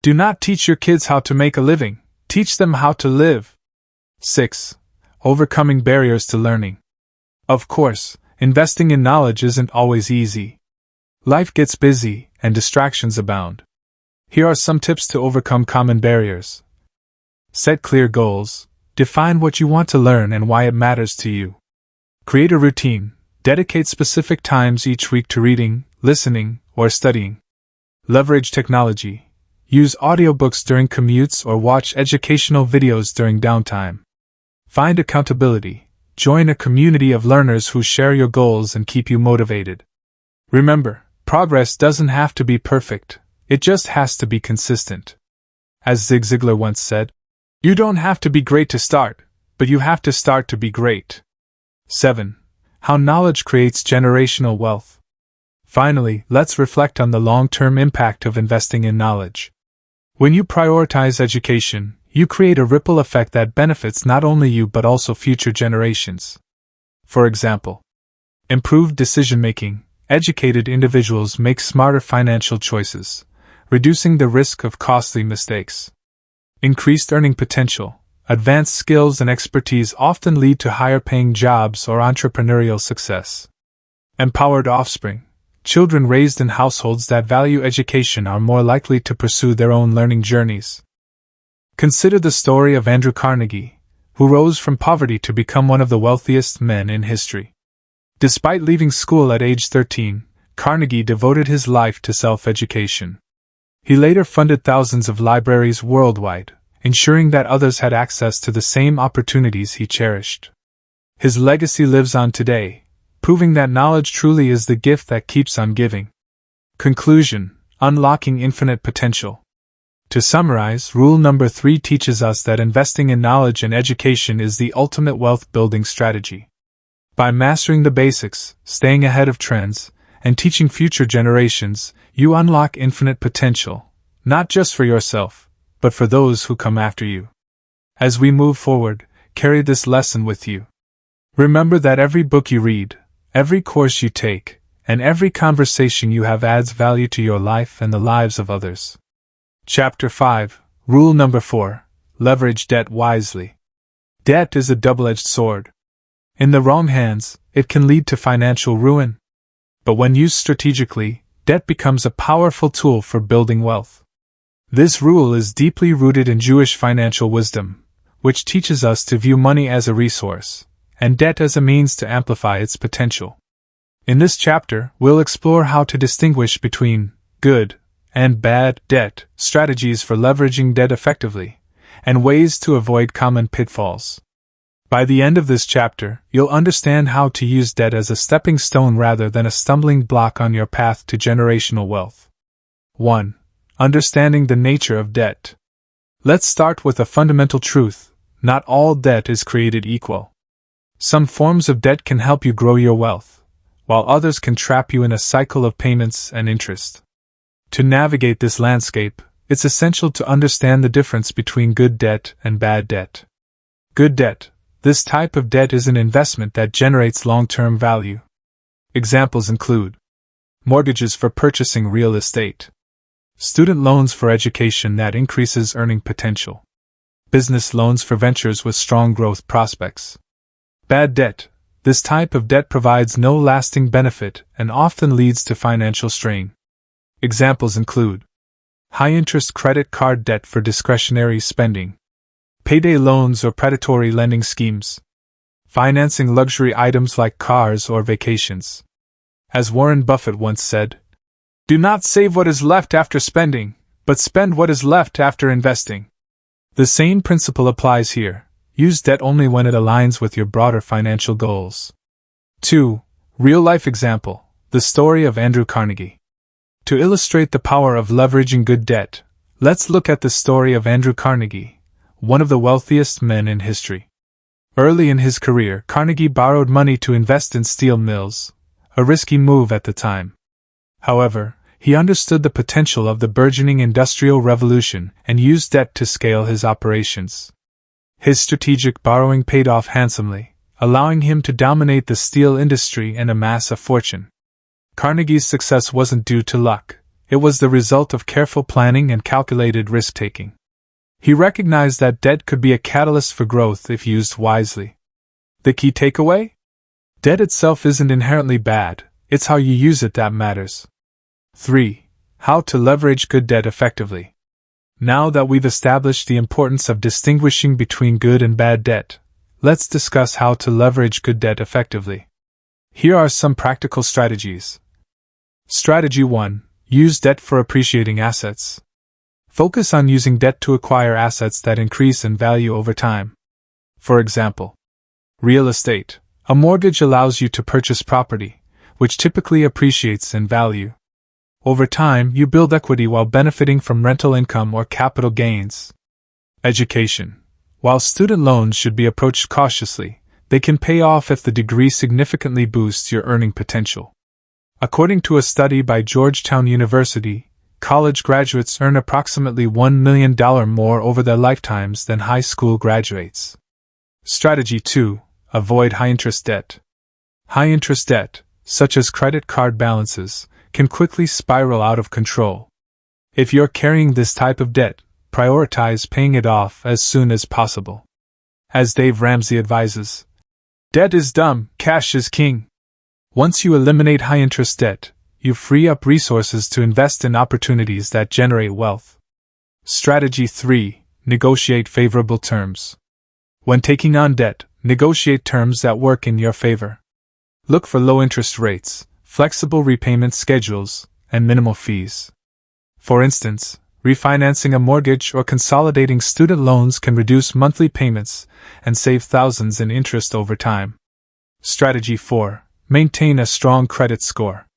do not teach your kids how to make a living, teach them how to live. 6. Overcoming barriers to learning. Of course, investing in knowledge isn't always easy. Life gets busy, and distractions abound. Here are some tips to overcome common barriers. Set clear goals. Define what you want to learn and why it matters to you. Create a routine. Dedicate specific times each week to reading, listening, or studying. Leverage technology. Use audiobooks during commutes or watch educational videos during downtime. Find accountability. Join a community of learners who share your goals and keep you motivated. Remember, progress doesn't have to be perfect, it just has to be consistent. As Zig Ziglar once said, you don't have to be great to start, but you have to start to be great. 7. How knowledge creates generational wealth. Finally, let's reflect on the long-term impact of investing in knowledge. When you prioritize education, you create a ripple effect that benefits not only you but also future generations. For example, improved decision-making. Educated individuals make smarter financial choices, reducing the risk of costly mistakes. Increased earning potential. Advanced skills and expertise often lead to higher-paying jobs or entrepreneurial success. Empowered offspring. Children raised in households that value education are more likely to pursue their own learning journeys. Consider the story of Andrew Carnegie, who rose from poverty to become one of the wealthiest men in history. Despite leaving school at age 13, Carnegie devoted his life to self-education. He later funded thousands of libraries worldwide, ensuring that others had access to the same opportunities he cherished. His legacy lives on today, proving that knowledge truly is the gift that keeps on giving. Conclusion: unlocking infinite potential. To summarize, rule number 3 teaches us that investing in knowledge and education is the ultimate wealth-building strategy. By mastering the basics, staying ahead of trends, and teaching future generations, you unlock infinite potential, not just for yourself, but for those who come after you. As we move forward, carry this lesson with you. Remember that every book you read, every course you take, and every conversation you have adds value to your life and the lives of others. Chapter 5, Rule Number 4, Leverage Debt Wisely. Debt is a double-edged sword. In the wrong hands, it can lead to financial ruin. But when used strategically, debt becomes a powerful tool for building wealth. This rule is deeply rooted in Jewish financial wisdom, which teaches us to view money as a resource, and debt as a means to amplify its potential. In this chapter, we'll explore how to distinguish between good and bad debt, strategies for leveraging debt effectively, and ways to avoid common pitfalls. By the end of this chapter, you'll understand how to use debt as a stepping stone rather than a stumbling block on your path to generational wealth. 1. Understanding the nature of debt. Let's start with a fundamental truth: not all debt is created equal. Some forms of debt can help you grow your wealth, while others can trap you in a cycle of payments and interest. To navigate this landscape, it's essential to understand the difference between good debt and bad debt. Good debt. This type of debt is an investment that generates long-term value. Examples include mortgages for purchasing real estate, student loans for education that increases earning potential, business loans for ventures with strong growth prospects. Bad debt. This type of debt provides no lasting benefit and often leads to financial strain. Examples include high-interest credit card debt for discretionary spending, payday loans or predatory lending schemes, financing luxury items like cars or vacations. As Warren Buffett once said, "Do not save what is left after spending, but spend what is left after investing." The same principle applies here. Use debt only when it aligns with your broader financial goals. 2. Real-life example: the story of Andrew Carnegie. To illustrate the power of leveraging good debt, let's look at the story of Andrew Carnegie, one of the wealthiest men in history. Early in his career, Carnegie borrowed money to invest in steel mills, a risky move at the time. However, he understood the potential of the burgeoning Industrial Revolution and used debt to scale his operations. His strategic borrowing paid off handsomely, allowing him to dominate the steel industry and amass a fortune. Carnegie's success wasn't due to luck; it was the result of careful planning and calculated risk-taking. He recognized that debt could be a catalyst for growth if used wisely. The key takeaway? Debt itself isn't inherently bad, it's how you use it that matters. 3. How to leverage good debt effectively. Now that we've established the importance of distinguishing between good and bad debt, let's discuss how to leverage good debt effectively. Here are some practical strategies. Strategy 1. Use debt for appreciating assets. Focus on using debt to acquire assets that increase in value over time. For example, real estate. A mortgage allows you to purchase property, which typically appreciates in value. Over time, you build equity while benefiting from rental income or capital gains. Education. While student loans should be approached cautiously, they can pay off if the degree significantly boosts your earning potential. According to a study by Georgetown University, college graduates earn approximately $1 million more over their lifetimes than high school graduates. Strategy 2. Avoid high-interest debt. High-interest debt, such as credit card balances, can quickly spiral out of control. If you're carrying this type of debt, prioritize paying it off as soon as possible. As Dave Ramsey advises, debt is dumb, cash is king. Once you eliminate high-interest debt, you free up resources to invest in opportunities that generate wealth. Strategy 3. Negotiate favorable terms. When taking on debt, negotiate terms that work in your favor. Look for low interest rates, flexible repayment schedules, and minimal fees. For instance, refinancing a mortgage or consolidating student loans can reduce monthly payments and save thousands in interest over time. Strategy 4. Maintain a strong credit score.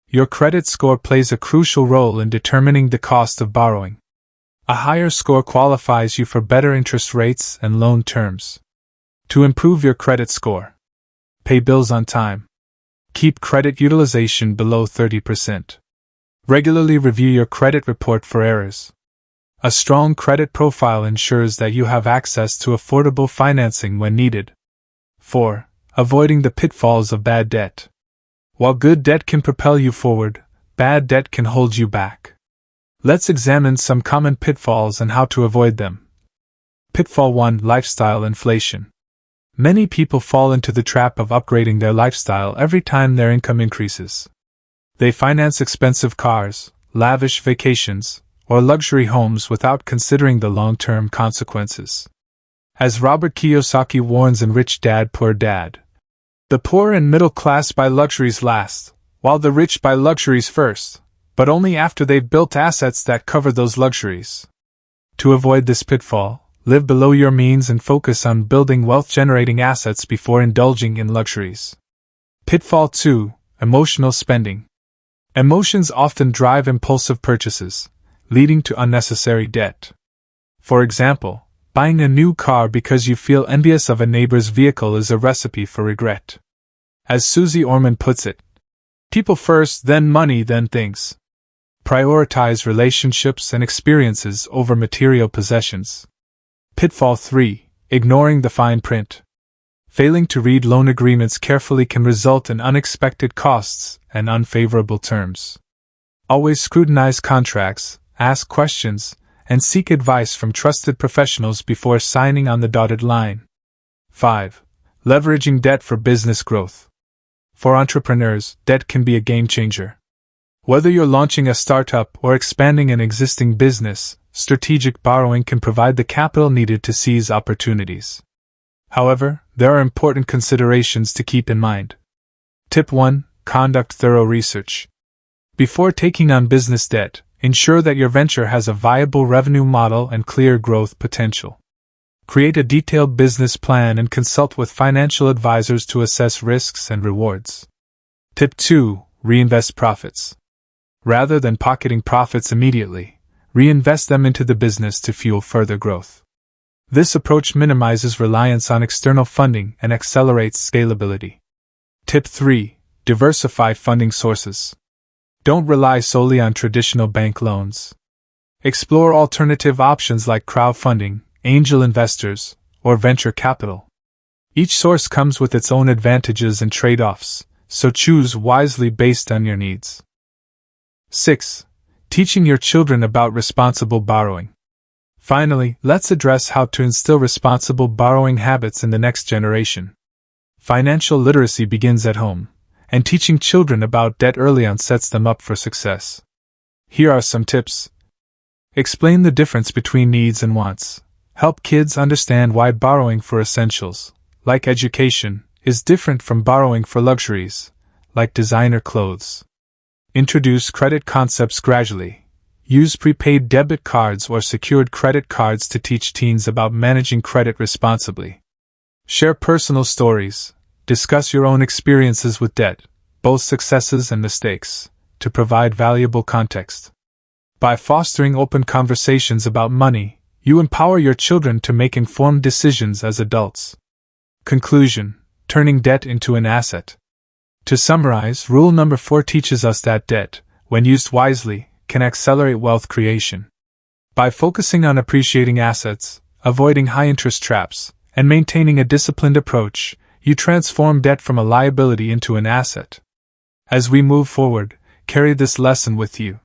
Your credit score plays a crucial role in determining the cost of borrowing. A higher score qualifies you for better interest rates and loan terms. To improve your credit score, pay bills on time. Keep credit utilization below 30%. Regularly review your credit report for errors. A strong credit profile ensures that you have access to affordable financing when needed. 4. Avoiding the pitfalls of bad debt. While good debt can propel you forward, bad debt can hold you back. Let's examine some common pitfalls and how to avoid them. Pitfall 1: Lifestyle inflation. Many people fall into the trap of upgrading their lifestyle every time their income increases. They finance expensive cars, lavish vacations, or luxury homes without considering the long-term consequences. As Robert Kiyosaki warns in Rich Dad Poor Dad, the poor and middle class buy luxuries last, while the rich buy luxuries first, but only after they've built assets that cover those luxuries. To avoid this pitfall, live below your means and focus on building wealth-generating assets before indulging in luxuries. Pitfall 2: Emotional spending. Emotions often drive impulsive purchases, leading to unnecessary debt. For example, buying a new car because you feel envious of a neighbor's vehicle is a recipe for regret. As Susie Orman puts it, people first, then money, then things. Prioritize relationships and experiences over material possessions. Pitfall 3: Ignoring the fine print. Failing to read loan agreements carefully can result in unexpected costs and unfavorable terms. Always scrutinize contracts, ask questions, and seek advice from trusted professionals before signing on the dotted line. 5. Leveraging debt for business growth. For entrepreneurs, debt can be a game changer. Whether you're launching a startup or expanding an existing business, strategic borrowing can provide the capital needed to seize opportunities. However, there are important considerations to keep in mind. Tip 1. Conduct thorough research. Before taking on business debt, ensure that your venture has a viable revenue model and clear growth potential. Create a detailed business plan and consult with financial advisors to assess risks and rewards. Tip 2. Reinvest profits. Rather than pocketing profits immediately, reinvest them into the business to fuel further growth. This approach minimizes reliance on external funding and accelerates scalability. Tip 3. Diversify funding sources. Don't rely solely on traditional bank loans. Explore alternative options like crowdfunding, angel investors, or venture capital. Each source comes with its own advantages and trade-offs, so choose wisely based on your needs. 6. Teaching your children about responsible borrowing. Finally, let's address how to instill responsible borrowing habits in the next generation. Financial literacy begins at home, and teaching children about debt early on sets them up for success. Here are some tips. Explain the difference between needs and wants. Help kids understand why borrowing for essentials, like education, is different from borrowing for luxuries, like designer clothes. Introduce credit concepts gradually. Use prepaid debit cards or secured credit cards to teach teens about managing credit responsibly. Share personal stories. Discuss your own experiences with debt, both successes and mistakes, to provide valuable context. By fostering open conversations about money, you empower your children to make informed decisions as adults. Conclusion: turning debt into an asset. To summarize, rule number 4 teaches us that debt, when used wisely, can accelerate wealth creation. By focusing on appreciating assets, avoiding high-interest traps, and maintaining a disciplined approach, you transform debt from a liability into an asset. As we move forward, carry this lesson with you.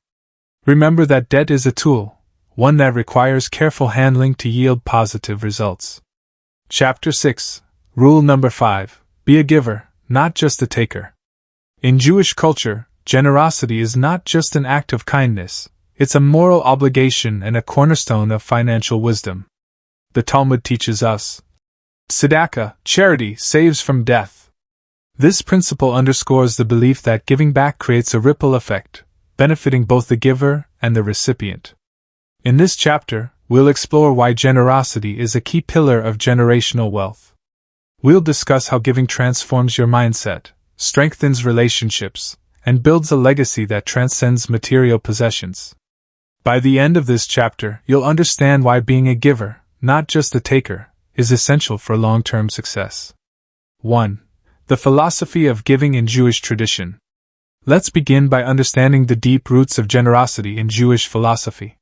Remember that debt is a tool, one that requires careful handling to yield positive results. Chapter 6. Rule number 5. Be a giver, not just a taker. In Jewish culture, generosity is not just an act of kindness, it's a moral obligation and a cornerstone of financial wisdom. The Talmud teaches us, tzedakah, charity, saves from death. This principle underscores the belief that giving back creates a ripple effect, benefiting both the giver and the recipient. In this chapter, we'll explore why generosity is a key pillar of generational wealth. We'll discuss how giving transforms your mindset, strengthens relationships, and builds a legacy that transcends material possessions. By the end of this chapter, you'll understand why being a giver, not just a taker, is essential for long-term success. 1. The philosophy of giving in Jewish tradition. Let's begin by understanding the deep roots of generosity in Jewish philosophy.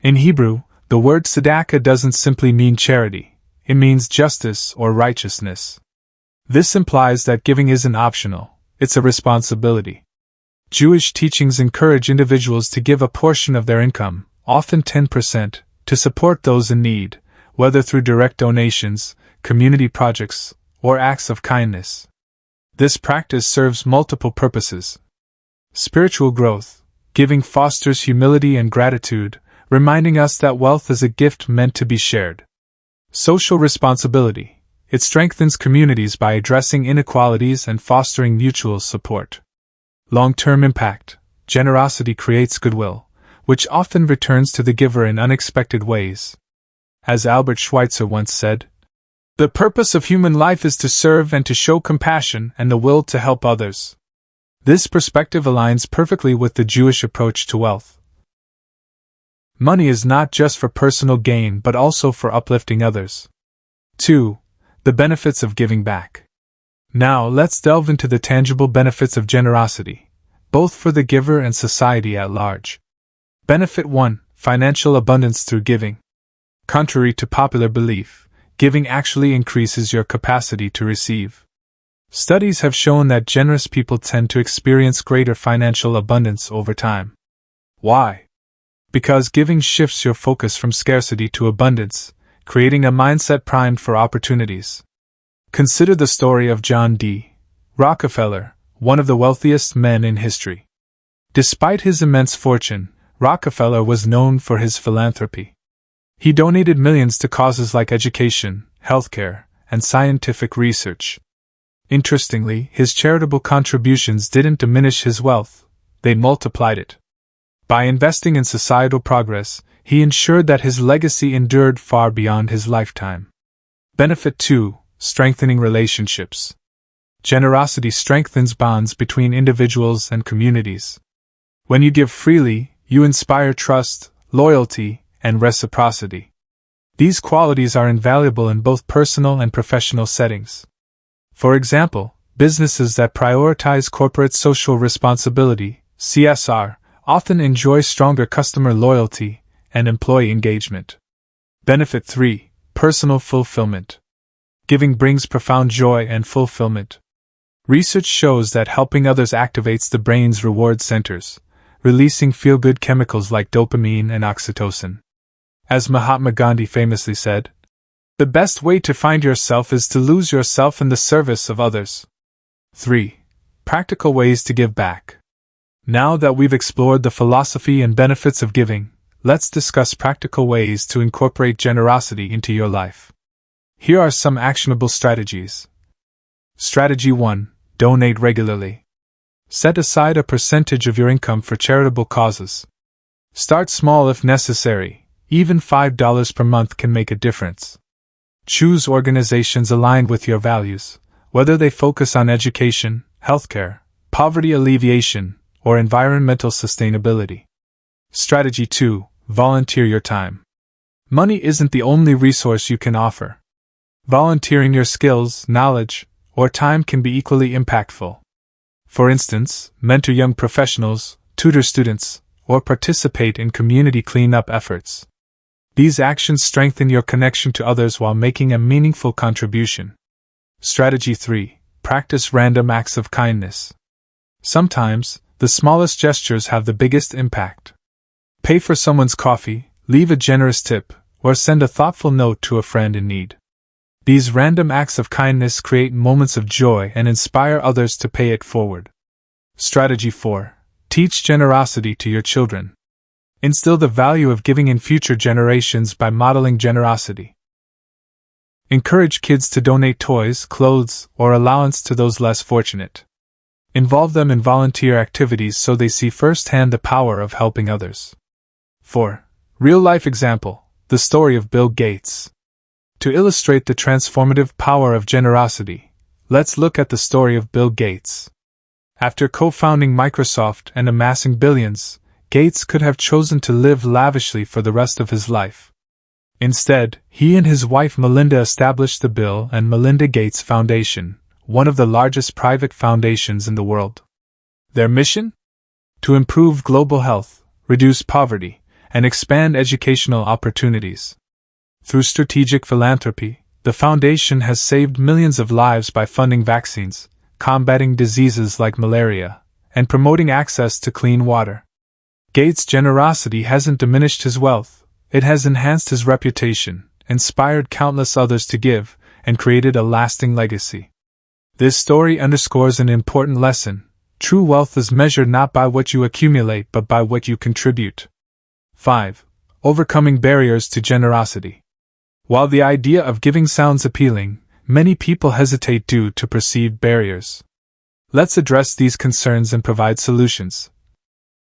In Hebrew, the word tzedakah doesn't simply mean charity, it means justice or righteousness. This implies that giving isn't optional, it's a responsibility. Jewish teachings encourage individuals to give a portion of their income, often 10%, to support those in need, whether through direct donations, community projects, or acts of kindness. This practice serves multiple purposes. Spiritual growth. Giving fosters humility and gratitude, reminding us that wealth is a gift meant to be shared. Social responsibility. It strengthens communities by addressing inequalities and fostering mutual support. Long-term impact. Generosity creates goodwill, which often returns to the giver in unexpected ways. As Albert Schweitzer once said, "The purpose of human life is to serve and to show compassion and the will to help others." This perspective aligns perfectly with the Jewish approach to wealth. Money is not just for personal gain but also for uplifting others. 2. The benefits of giving back. Now let's delve into the tangible benefits of generosity, both for the giver and society at large. Benefit 1. Financial abundance through giving. Contrary to popular belief, giving actually increases your capacity to receive. Studies have shown that generous people tend to experience greater financial abundance over time. Why? Because giving shifts your focus from scarcity to abundance, creating a mindset primed for opportunities. Consider the story of John D. Rockefeller, one of the wealthiest men in history. Despite his immense fortune, Rockefeller was known for his philanthropy. He donated millions to causes like education, healthcare, and scientific research. Interestingly, his charitable contributions didn't diminish his wealth, they multiplied it. By investing in societal progress, he ensured that his legacy endured far beyond his lifetime. Benefit 2. Strengthening relationships. Generosity strengthens bonds between individuals and communities. When you give freely, you inspire trust, loyalty, and reciprocity. These qualities are invaluable in both personal and professional settings. For example, businesses that prioritize corporate social responsibility, CSR, often enjoy stronger customer loyalty and employee engagement. Benefit 3. Personal fulfillment. Giving brings profound joy and fulfillment. Research shows that helping others activates the brain's reward centers, releasing feel-good chemicals like dopamine and oxytocin. As Mahatma Gandhi famously said, "The best way to find yourself is to lose yourself in the service of others." 3. Practical ways to give back. Now that we've explored the philosophy and benefits of giving, let's discuss practical ways to incorporate generosity into your life. Here are some actionable strategies. Strategy 1. Donate regularly. Set aside a percentage of your income for charitable causes. Start small if necessary, even $5 per month can make a difference. Choose organizations aligned with your values, whether they focus on education, healthcare, poverty alleviation, or environmental sustainability. Strategy 2. Volunteer your time. Money isn't the only resource you can offer. Volunteering your skills, knowledge, or time can be equally impactful. For instance, mentor young professionals, tutor students, or participate in community cleanup efforts. These actions strengthen your connection to others while making a meaningful contribution. Strategy 3. Practice random acts of kindness. Sometimes, the smallest gestures have the biggest impact. Pay for someone's coffee, leave a generous tip, or send a thoughtful note to a friend in need. These random acts of kindness create moments of joy and inspire others to pay it forward. Strategy 4. Teach generosity to your children. Instill the value of giving in future generations by modeling generosity. Encourage kids to donate toys, clothes, or allowance to those less fortunate. Involve them in volunteer activities so they see firsthand the power of helping others. 4. Real-life example, the story of Bill Gates. To illustrate the transformative power of generosity, let's look at the story of Bill Gates. After co-founding Microsoft and amassing billions, Gates could have chosen to live lavishly for the rest of his life. Instead, he and his wife Melinda established the Bill and Melinda Gates Foundation, one of the largest private foundations in the world. Their mission? To improve global health, reduce poverty, and expand educational opportunities. Through strategic philanthropy, the foundation has saved millions of lives by funding vaccines, combating diseases like malaria, and promoting access to clean water. Gates' generosity hasn't diminished his wealth, it has enhanced his reputation, inspired countless others to give, and created a lasting legacy. This story underscores an important lesson. True wealth is measured not by what you accumulate but by what you contribute. 5. Overcoming barriers to generosity. While the idea of giving sounds appealing, many people hesitate due to perceived barriers. Let's address these concerns and provide solutions.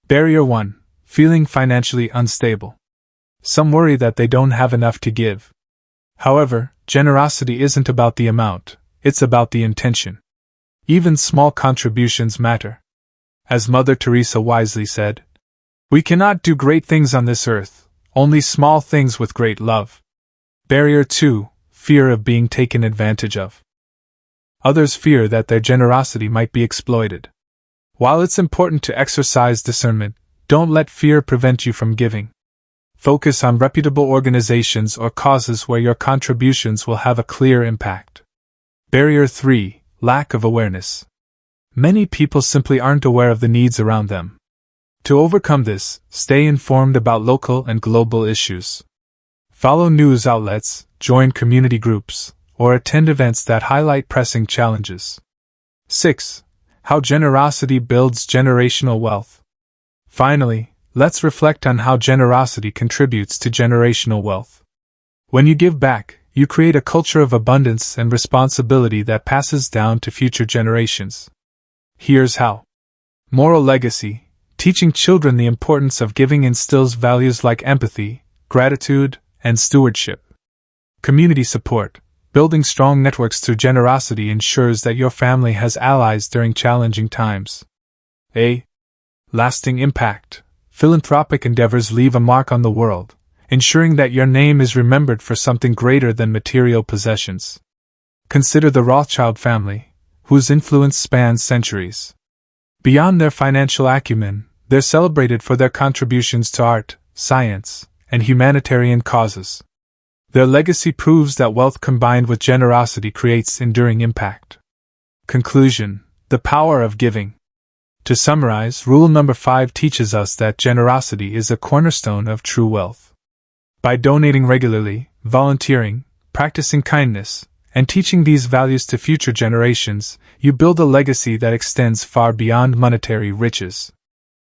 Barrier 1. Feeling financially unstable. Some worry that they don't have enough to give. However, generosity isn't about the amount, it's about the intention. Even small contributions matter. As Mother Teresa wisely said, "We cannot do great things on this earth, only small things with great love." Barrier 2. Fear of being taken advantage of. Others fear that their generosity might be exploited. While it's important to exercise discernment, don't let fear prevent you from giving. Focus on reputable organizations or causes where your contributions will have a clear impact. Barrier 3. Lack of awareness. Many people simply aren't aware of the needs around them. To overcome this, stay informed about local and global issues. Follow news outlets, join community groups, or attend events that highlight pressing challenges. 6. How generosity builds generational wealth. Finally, let's reflect on how generosity contributes to generational wealth. When you give back, you create a culture of abundance and responsibility that passes down to future generations. Here's how. Moral legacy. Teaching children the importance of giving instills values like empathy, gratitude, and stewardship. Community support. Building strong networks through generosity ensures that your family has allies during challenging times. A. Lasting impact. Philanthropic endeavors leave a mark on the world, ensuring that your name is remembered for something greater than material possessions. Consider the Rothschild family, whose influence spans centuries. Beyond their financial acumen, they're celebrated for their contributions to art, science, and humanitarian causes. Their legacy proves that wealth combined with generosity creates enduring impact. Conclusion: the power of giving. To summarize, rule number 5 teaches us that generosity is a cornerstone of true wealth. By donating regularly, volunteering, practicing kindness, and teaching these values to future generations, you build a legacy that extends far beyond monetary riches.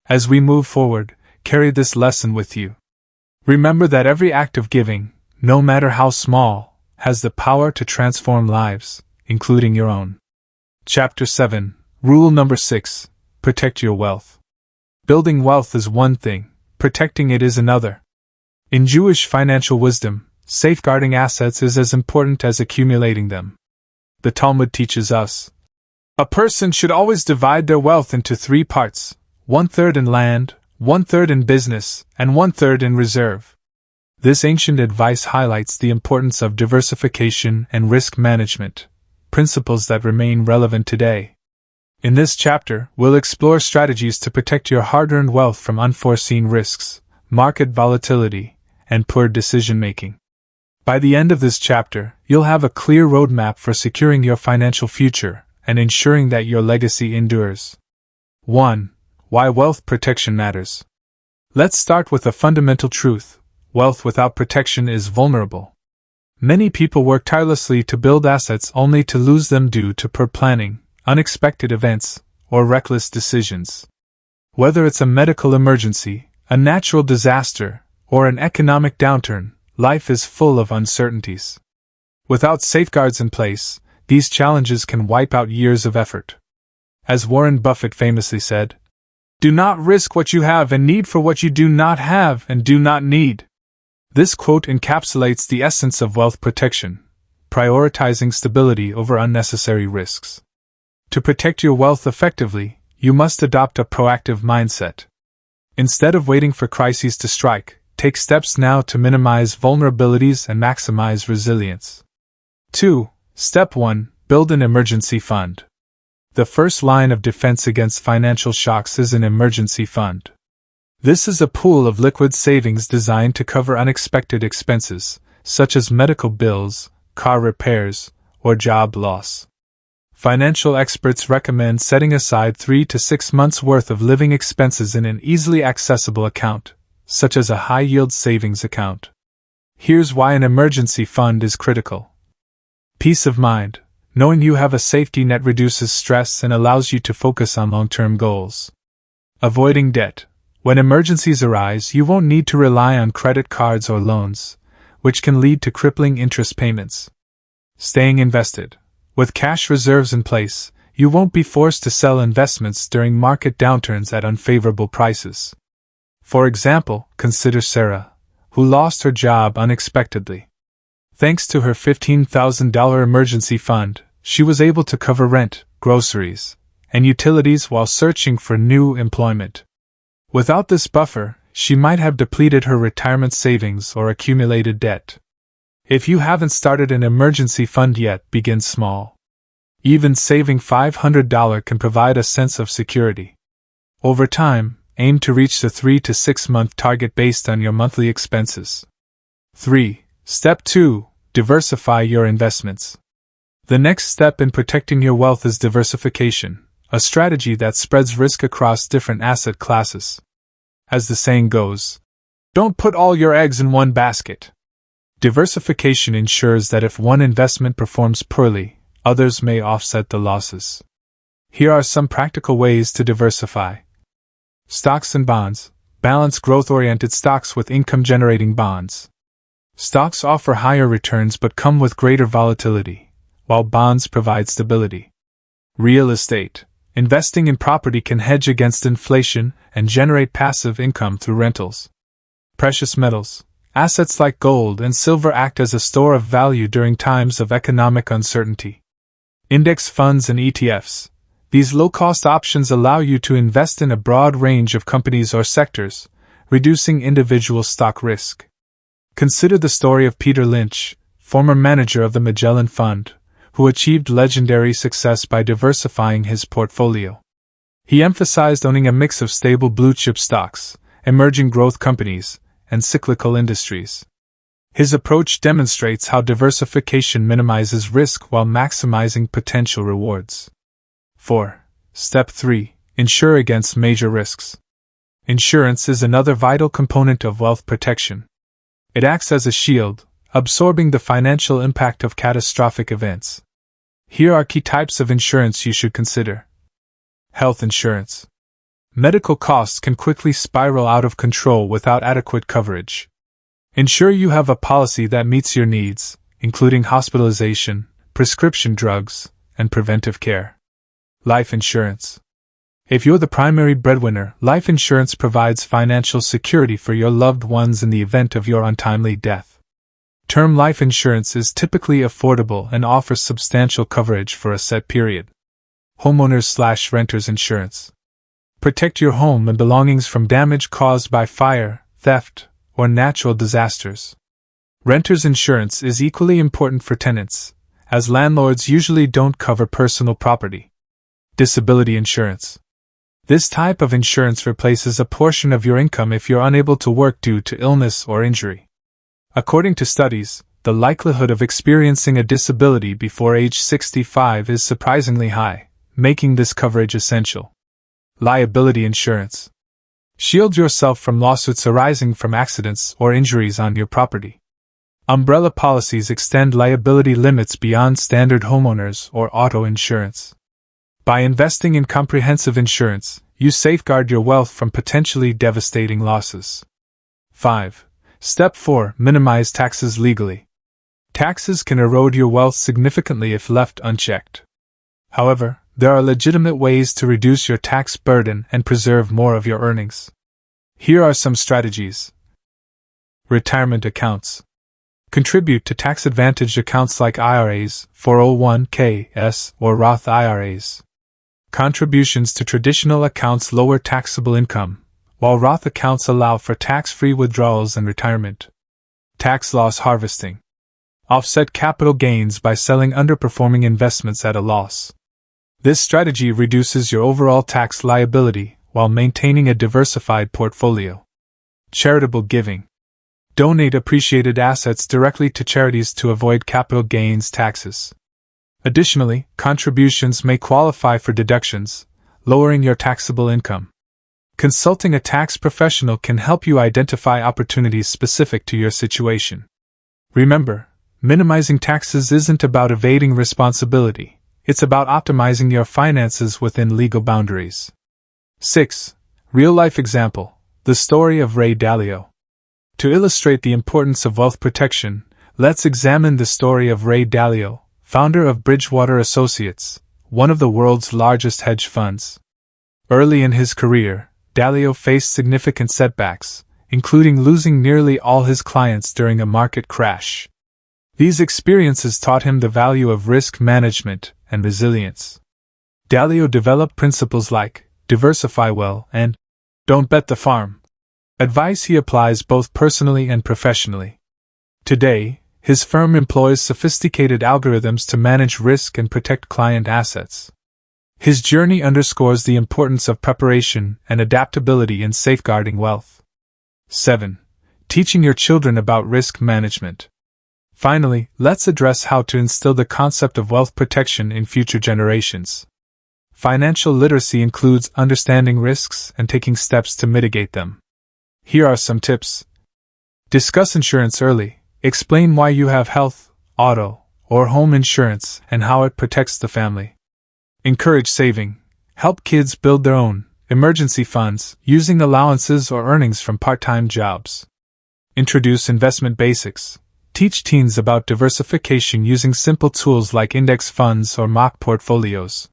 As we move forward, carry this lesson with you. Remember that every act of giving, no matter how small, has the power to transform lives, including your own. Chapter 7. Rule number 6. Protect your wealth. Building wealth is one thing, protecting it is another. In Jewish financial wisdom, safeguarding assets is as important as accumulating them. The Talmud teaches us, a person should always divide their wealth into 3 parts, 1/3 in land, 1/3 in business, and 1/3 in reserve. This ancient advice highlights the importance of diversification and risk management, principles that remain relevant today. In this chapter, we'll explore strategies to protect your hard-earned wealth from unforeseen risks, market volatility, and poor decision-making. By the end of this chapter, you'll have a clear roadmap for securing your financial future and ensuring that your legacy endures. 1. Why wealth protection matters. Let's start with a fundamental truth: wealth without protection is vulnerable. Many people work tirelessly to build assets only to lose them due to poor planning, unexpected events, or reckless decisions. Whether it's a medical emergency, a natural disaster, or an economic downturn, life is full of uncertainties. Without safeguards in place, these challenges can wipe out years of effort. As Warren Buffett famously said, "Do not risk what you have and need for what you do not have and do not need." This quote encapsulates the essence of wealth protection, prioritizing stability over unnecessary risks. To protect your wealth effectively, you must adopt a proactive mindset. Instead of waiting for crises to strike, take steps now to minimize vulnerabilities and maximize resilience. 2. Step 1. Build an emergency fund. The first line of defense against financial shocks is an emergency fund. This is a pool of liquid savings designed to cover unexpected expenses, such as medical bills, car repairs, or job loss. Financial experts recommend setting aside 3 to 6 months' worth of living expenses in an easily accessible account, such as a high-yield savings account. Here's why an emergency fund is critical. Peace of mind. Knowing you have a safety net reduces stress and allows you to focus on long-term goals. Avoiding debt. When emergencies arise, you won't need to rely on credit cards or loans, which can lead to crippling interest payments. Staying invested. With cash reserves in place, you won't be forced to sell investments during market downturns at unfavorable prices. For example, consider Sarah, who lost her job unexpectedly. Thanks to her $15,000 emergency fund, she was able to cover rent, groceries, and utilities while searching for new employment. Without this buffer, she might have depleted her retirement savings or accumulated debt. If you haven't started an emergency fund yet, begin small. Even saving $500 can provide a sense of security. Over time, aim to reach the 3 to 6 month target based on your monthly expenses. 3. Step 2. Diversify your investments. The next step in protecting your wealth is diversification, a strategy that spreads risk across different asset classes. As the saying goes, don't put all your eggs in one basket. Diversification ensures that if one investment performs poorly, others may offset the losses. Here are some practical ways to diversify. Stocks and bonds. Balance growth-oriented stocks with income-generating bonds. Stocks offer higher returns but come with greater volatility, while bonds provide stability. Real estate. Investing in property can hedge against inflation and generate passive income through rentals. Precious metals. Assets like gold and silver act as a store of value during times of economic uncertainty. Index funds and ETFs. These low-cost options allow you to invest in a broad range of companies or sectors, reducing individual stock risk. Consider the story of Peter Lynch, former manager of the Magellan Fund, who achieved legendary success by diversifying his portfolio. He emphasized owning a mix of stable blue-chip stocks, emerging growth companies, and cyclical industries. His approach demonstrates how diversification minimizes risk while maximizing potential rewards. 4. Step 3. Insure against major risks. Insurance is another vital component of wealth protection. It acts as a shield, absorbing the financial impact of catastrophic events. Here are key types of insurance you should consider. Health insurance. Medical costs can quickly spiral out of control without adequate coverage. Ensure you have a policy that meets your needs, including hospitalization, prescription drugs, and preventive care. Life insurance. If you're the primary breadwinner, life insurance provides financial security for your loved ones in the event of your untimely death. Term life insurance is typically affordable and offers substantial coverage for a set period. Homeowners/renters insurance. Protect your home and belongings from damage caused by fire, theft, or natural disasters. Renters insurance is equally important for tenants, as landlords usually don't cover personal property. Disability insurance. This type of insurance replaces a portion of your income if you're unable to work due to illness or injury. According to studies, the likelihood of experiencing a disability before age 65 is surprisingly high, making this coverage essential. Liability insurance. Shield yourself from lawsuits arising from accidents or injuries on your property. Umbrella policies extend liability limits beyond standard homeowners or auto insurance. By investing in comprehensive insurance, you safeguard your wealth from potentially devastating losses. 5. Step 4. Minimize taxes legally. Taxes can erode your wealth significantly if left unchecked. However, there are legitimate ways to reduce your tax burden and preserve more of your earnings. Here are some strategies. Retirement accounts. Contribute to tax-advantaged accounts like IRAs, 401(k)s, or Roth IRAs. Contributions to traditional accounts lower taxable income, while Roth accounts allow for tax-free withdrawals and retirement. Tax loss harvesting. Offset capital gains by selling underperforming investments at a loss. This strategy reduces your overall tax liability while maintaining a diversified portfolio. Charitable giving. Donate appreciated assets directly to charities to avoid capital gains taxes. Additionally, contributions may qualify for deductions, lowering your taxable income. Consulting a tax professional can help you identify opportunities specific to your situation. Remember, minimizing taxes isn't about evading responsibility, it's about optimizing your finances within legal boundaries. 6. Real-life example: the story of Ray Dalio. To illustrate the importance of wealth protection, let's examine the story of Ray Dalio, founder of Bridgewater Associates, one of the world's largest hedge funds. Early in his career, Dalio faced significant setbacks, including losing nearly all his clients during a market crash. These experiences taught him the value of risk management and resilience. Dalio developed principles like diversify well and don't bet the farm, advice he applies both personally and professionally. Today, his firm employs sophisticated algorithms to manage risk and protect client assets. His journey underscores the importance of preparation and adaptability in safeguarding wealth. 7. Teaching your children about risk management. Finally, let's address how to instill the concept of wealth protection in future generations. Financial literacy includes understanding risks and taking steps to mitigate them. Here are some tips. Discuss insurance early. Explain why you have health, auto, or home insurance and how it protects the family. Encourage saving. Help kids build their own emergency funds using allowances or earnings from part-time jobs. Introduce investment basics. Teach teens about diversification using simple tools like index funds or mock portfolios.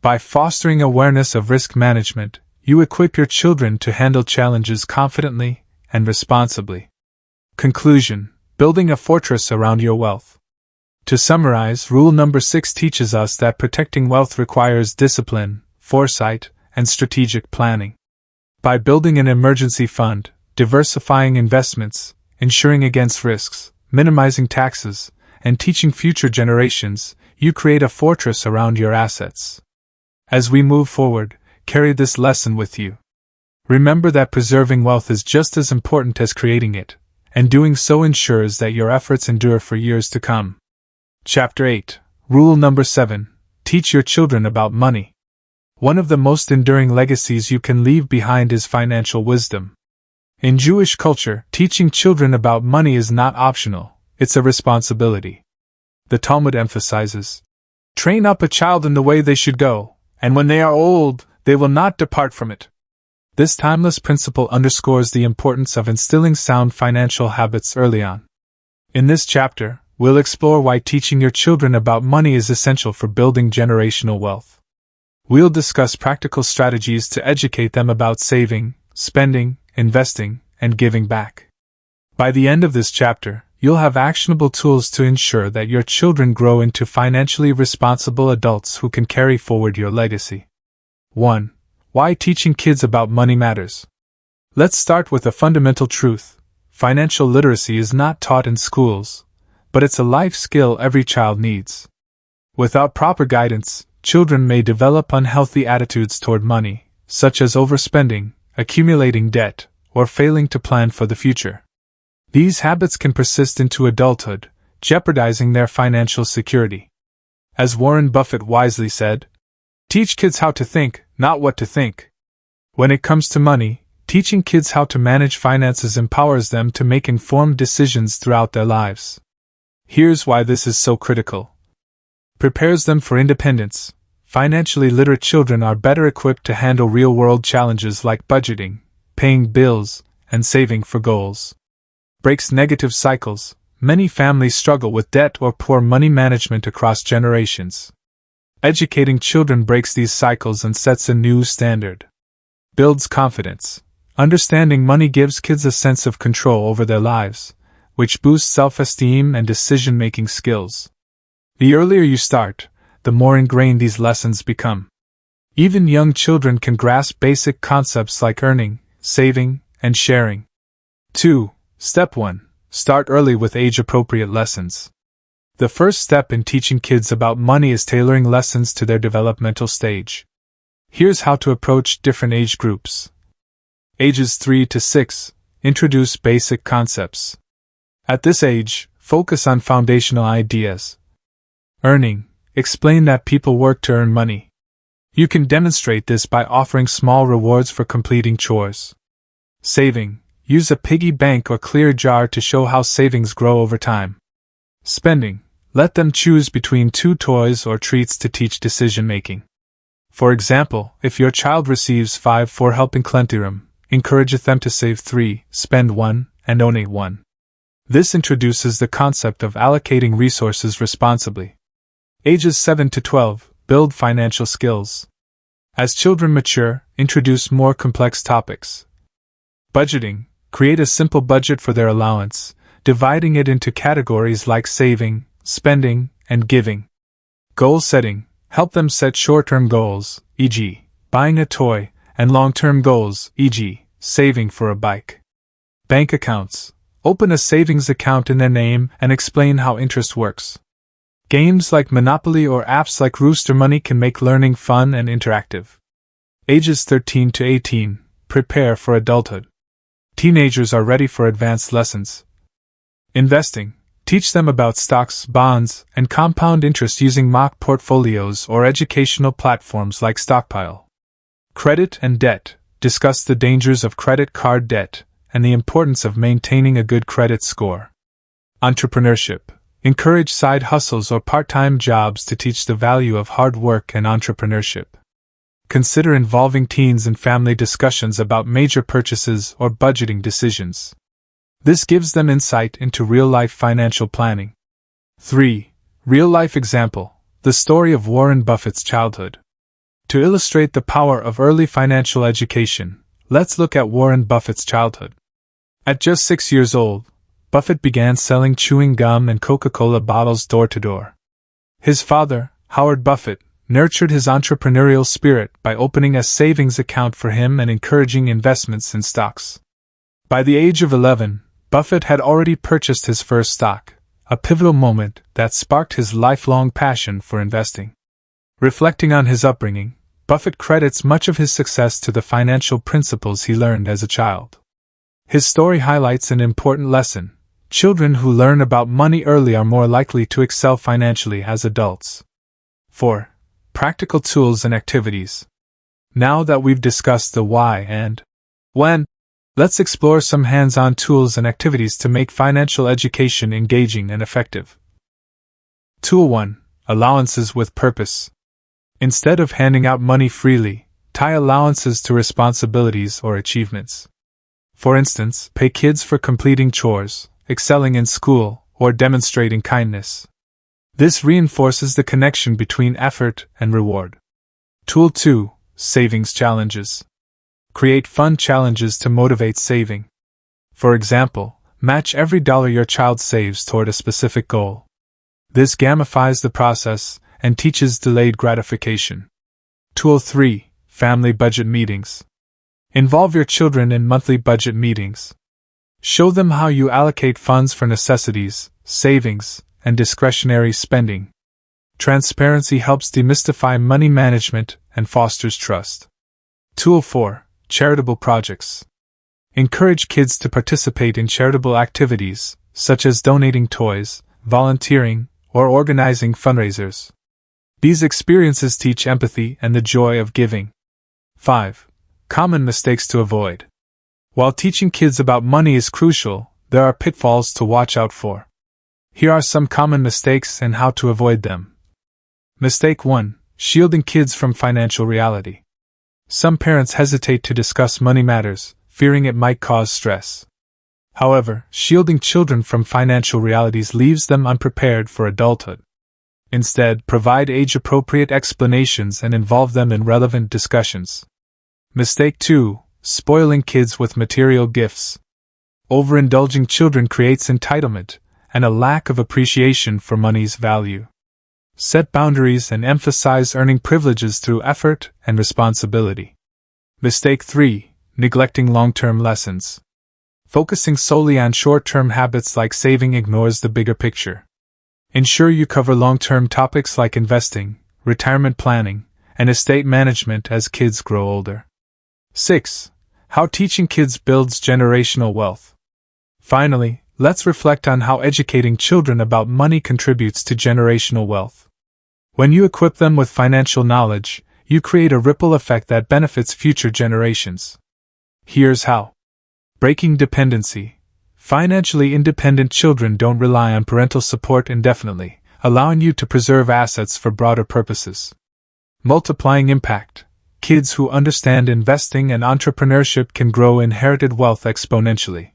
By fostering awareness of risk management, you equip your children to handle challenges confidently and responsibly. Conclusion: building a fortress around your wealth. To summarize, rule number 6 teaches us that protecting wealth requires discipline, foresight, and strategic planning. By building an emergency fund, diversifying investments, insuring against risks, minimizing taxes, and teaching future generations, you create a fortress around your assets. As we move forward, carry this lesson with you. Remember that preserving wealth is just as important as creating it, and doing so ensures that your efforts endure for years to come. Chapter 8. Rule number 7. Teach your children about money. One of the most enduring legacies you can leave behind is financial wisdom. In Jewish culture, teaching children about money is not optional, it's a responsibility. The Talmud emphasizes, "Train up a child in the way they should go, and when they are old, they will not depart from it." This timeless principle underscores the importance of instilling sound financial habits early on. In this chapter, we'll explore why teaching your children about money is essential for building generational wealth. We'll discuss practical strategies to educate them about saving, spending, investing, and giving back. By the end of this chapter, you'll have actionable tools to ensure that your children grow into financially responsible adults who can carry forward your legacy. 1. Why teaching kids about money matters. Let's start with a fundamental truth. Financial literacy is not taught in schools, but it's a life skill every child needs. Without proper guidance, children may develop unhealthy attitudes toward money, such as overspending, accumulating debt, or failing to plan for the future. These habits can persist into adulthood, jeopardizing their financial security. As Warren Buffett wisely said, "Teach kids how to think, not what to think." When it comes to money, teaching kids how to manage finances empowers them to make informed decisions throughout their lives. Here's why this is so critical. Prepares them for independence. Financially literate children are better equipped to handle real-world challenges like budgeting, paying bills, and saving for goals. Breaks negative cycles. Many families struggle with debt or poor money management across generations. Educating children breaks these cycles and sets a new standard. Builds confidence. Understanding money gives kids a sense of control over their lives, which boosts self-esteem and decision-making skills. The earlier you start, the more ingrained these lessons become. Even young children can grasp basic concepts like earning, saving, and sharing. 2. Step 1. Start early with age-appropriate lessons. The first step in teaching kids about money is tailoring lessons to their developmental stage. Here's how to approach different age groups. Ages 3 to 6. Introduce basic concepts. At this age, focus on foundational ideas. Earning. Explain that people work to earn money. You can demonstrate this by offering small rewards for completing chores. Saving. Use a piggy bank or clear jar to show how savings grow over time. Spending. Let them choose between 2 toys or treats to teach decision-making. For example, if your child receives 5 for helping Clentirum, encourage them to save 3, spend 1, and donate 1. This introduces the concept of allocating resources responsibly. Ages 7 to 12. Build financial skills. As children mature, introduce more complex topics. Budgeting. Create a simple budget for their allowance, dividing it into categories like saving, spending, and giving. Goal setting. Help them set short-term goals, e.g., buying a toy, and long-term goals, e.g., saving for a bike. Bank accounts. Open a savings account in their name and explain how interest works. Games like Monopoly or apps like Rooster Money can make learning fun and interactive. Ages 13 to 18. Prepare for adulthood. Teenagers are ready for advanced lessons. Investing. Teach them about stocks, bonds, and compound interest using mock portfolios or educational platforms like Stockpile. Credit and debt. Discuss the dangers of credit card debt and the importance of maintaining a good credit score. Entrepreneurship. Encourage side hustles or part-time jobs to teach the value of hard work and entrepreneurship. Consider involving teens in family discussions about major purchases or budgeting decisions. This gives them insight into real-life financial planning. 3. Real-life example. The story of Warren Buffett's childhood. To illustrate the power of early financial education, let's look at Warren Buffett's childhood. At just 6 years old, Buffett began selling chewing gum and Coca-Cola bottles door-to-door. His father, Howard Buffett, nurtured his entrepreneurial spirit by opening a savings account for him and encouraging investments in stocks. By the age of 11, Buffett had already purchased his first stock, a pivotal moment that sparked his lifelong passion for investing. Reflecting on his upbringing, Buffett credits much of his success to the financial principles he learned as a child. His story highlights an important lesson. Children who learn about money early are more likely to excel financially as adults. 4. Practical tools and activities. Now that we've discussed the why and when, let's explore some hands-on tools and activities to make financial education engaging and effective. Tool 1. Allowances with purpose. Instead of handing out money freely, tie allowances to responsibilities or achievements. For instance, pay kids for completing chores, excelling in school, or demonstrating kindness. This reinforces the connection between effort and reward. Tool 2. Savings challenges. Create fun challenges to motivate saving. For example, match every dollar your child saves toward a specific goal. This gamifies the process and teaches delayed gratification. Tool 3. Family budget meetings. Involve your children in monthly budget meetings. Show them how you allocate funds for necessities, savings, and discretionary spending. Transparency helps demystify money management and fosters trust. Tool 4. Charitable projects. Encourage kids to participate in charitable activities, such as donating toys, volunteering, or organizing fundraisers. These experiences teach empathy and the joy of giving. 5. Common mistakes to avoid. While teaching kids about money is crucial, there are pitfalls to watch out for. Here are some common mistakes and how to avoid them. Mistake 1. Shielding kids from financial reality. Some parents hesitate to discuss money matters, fearing it might cause stress. However, shielding children from financial realities leaves them unprepared for adulthood. Instead, provide age-appropriate explanations and involve them in relevant discussions. Mistake 2. Spoiling kids with material gifts. Overindulging children creates entitlement and a lack of appreciation for money's value. Set boundaries and emphasize earning privileges through effort and responsibility. Mistake 3. Neglecting long-term lessons. Focusing solely on short-term habits like saving ignores the bigger picture. Ensure you cover long-term topics like investing, retirement planning, and estate management as kids grow older. 6. How teaching kids builds generational wealth. Finally, let's reflect on how educating children about money contributes to generational wealth. When you equip them with financial knowledge, you create a ripple effect that benefits future generations. Here's how. Breaking dependency. Financially independent children don't rely on parental support indefinitely, allowing you to preserve assets for broader purposes. Multiplying impact. Kids who understand investing and entrepreneurship can grow inherited wealth exponentially.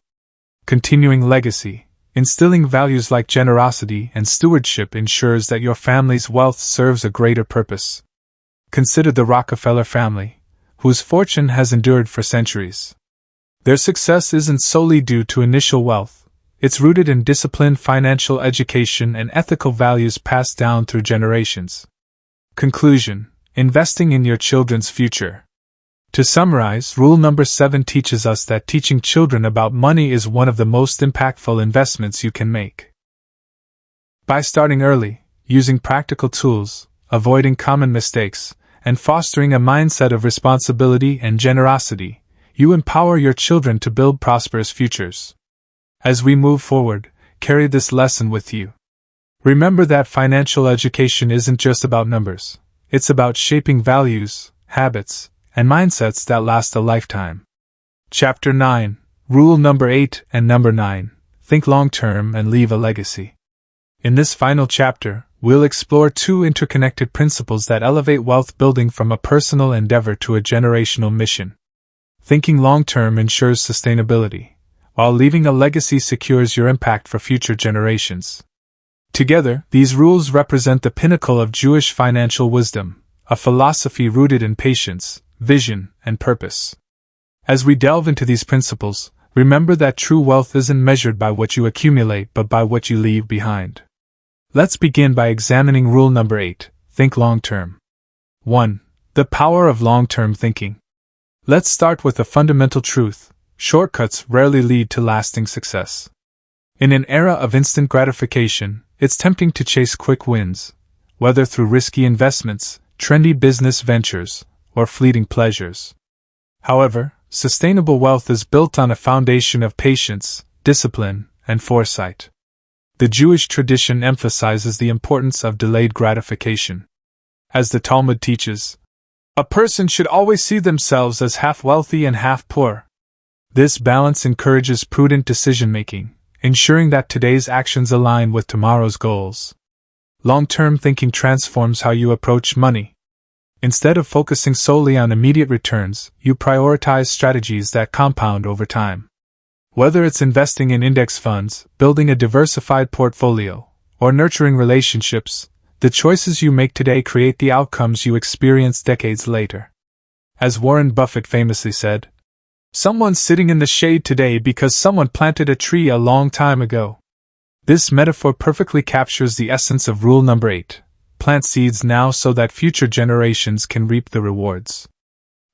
Continuing legacy. Instilling values like generosity and stewardship ensures that your family's wealth serves a greater purpose. Consider the Rockefeller family, whose fortune has endured for centuries. Their success isn't solely due to initial wealth, it's rooted in disciplined financial education and ethical values passed down through generations. Conclusion: investing in your children's future. To summarize, rule number 7 teaches us that teaching children about money is one of the most impactful investments you can make. By starting early, using practical tools, avoiding common mistakes, and fostering a mindset of responsibility and generosity, you empower your children to build prosperous futures. As we move forward, carry this lesson with you. Remember that financial education isn't just about numbers, it's about shaping values, habits, and mindsets that last a lifetime. Chapter 9, Rule number 8 and number 9, Think long-term and leave a legacy. In this final chapter, we'll explore 2 interconnected principles that elevate wealth building from a personal endeavor to a generational mission. Thinking long-term ensures sustainability, while leaving a legacy secures your impact for future generations. Together, these rules represent the pinnacle of Jewish financial wisdom, a philosophy rooted in patience, vision, and purpose. As we delve into these principles, remember that true wealth isn't measured by what you accumulate but by what you leave behind. Let's begin by examining rule number 8, Think long-term. 1. The power of long-term thinking. Let's start with a fundamental truth: shortcuts rarely lead to lasting success. In an era of instant gratification, it's tempting to chase quick wins, whether through risky investments, trendy business ventures, or fleeting pleasures. However, sustainable wealth is built on a foundation of patience, discipline, and foresight. The Jewish tradition emphasizes the importance of delayed gratification. As the Talmud teaches, a person should always see themselves as half wealthy and half poor. This balance encourages prudent decision-making, ensuring that today's actions align with tomorrow's goals. Long-term thinking transforms how you approach money. Instead of focusing solely on immediate returns, you prioritize strategies that compound over time. Whether it's investing in index funds, building a diversified portfolio, or nurturing relationships, the choices you make today create the outcomes you experience decades later. As Warren Buffett famously said, "Someone's sitting in the shade today because someone planted a tree a long time ago." This metaphor perfectly captures the essence of rule number 8. Plant seeds now so that future generations can reap the rewards.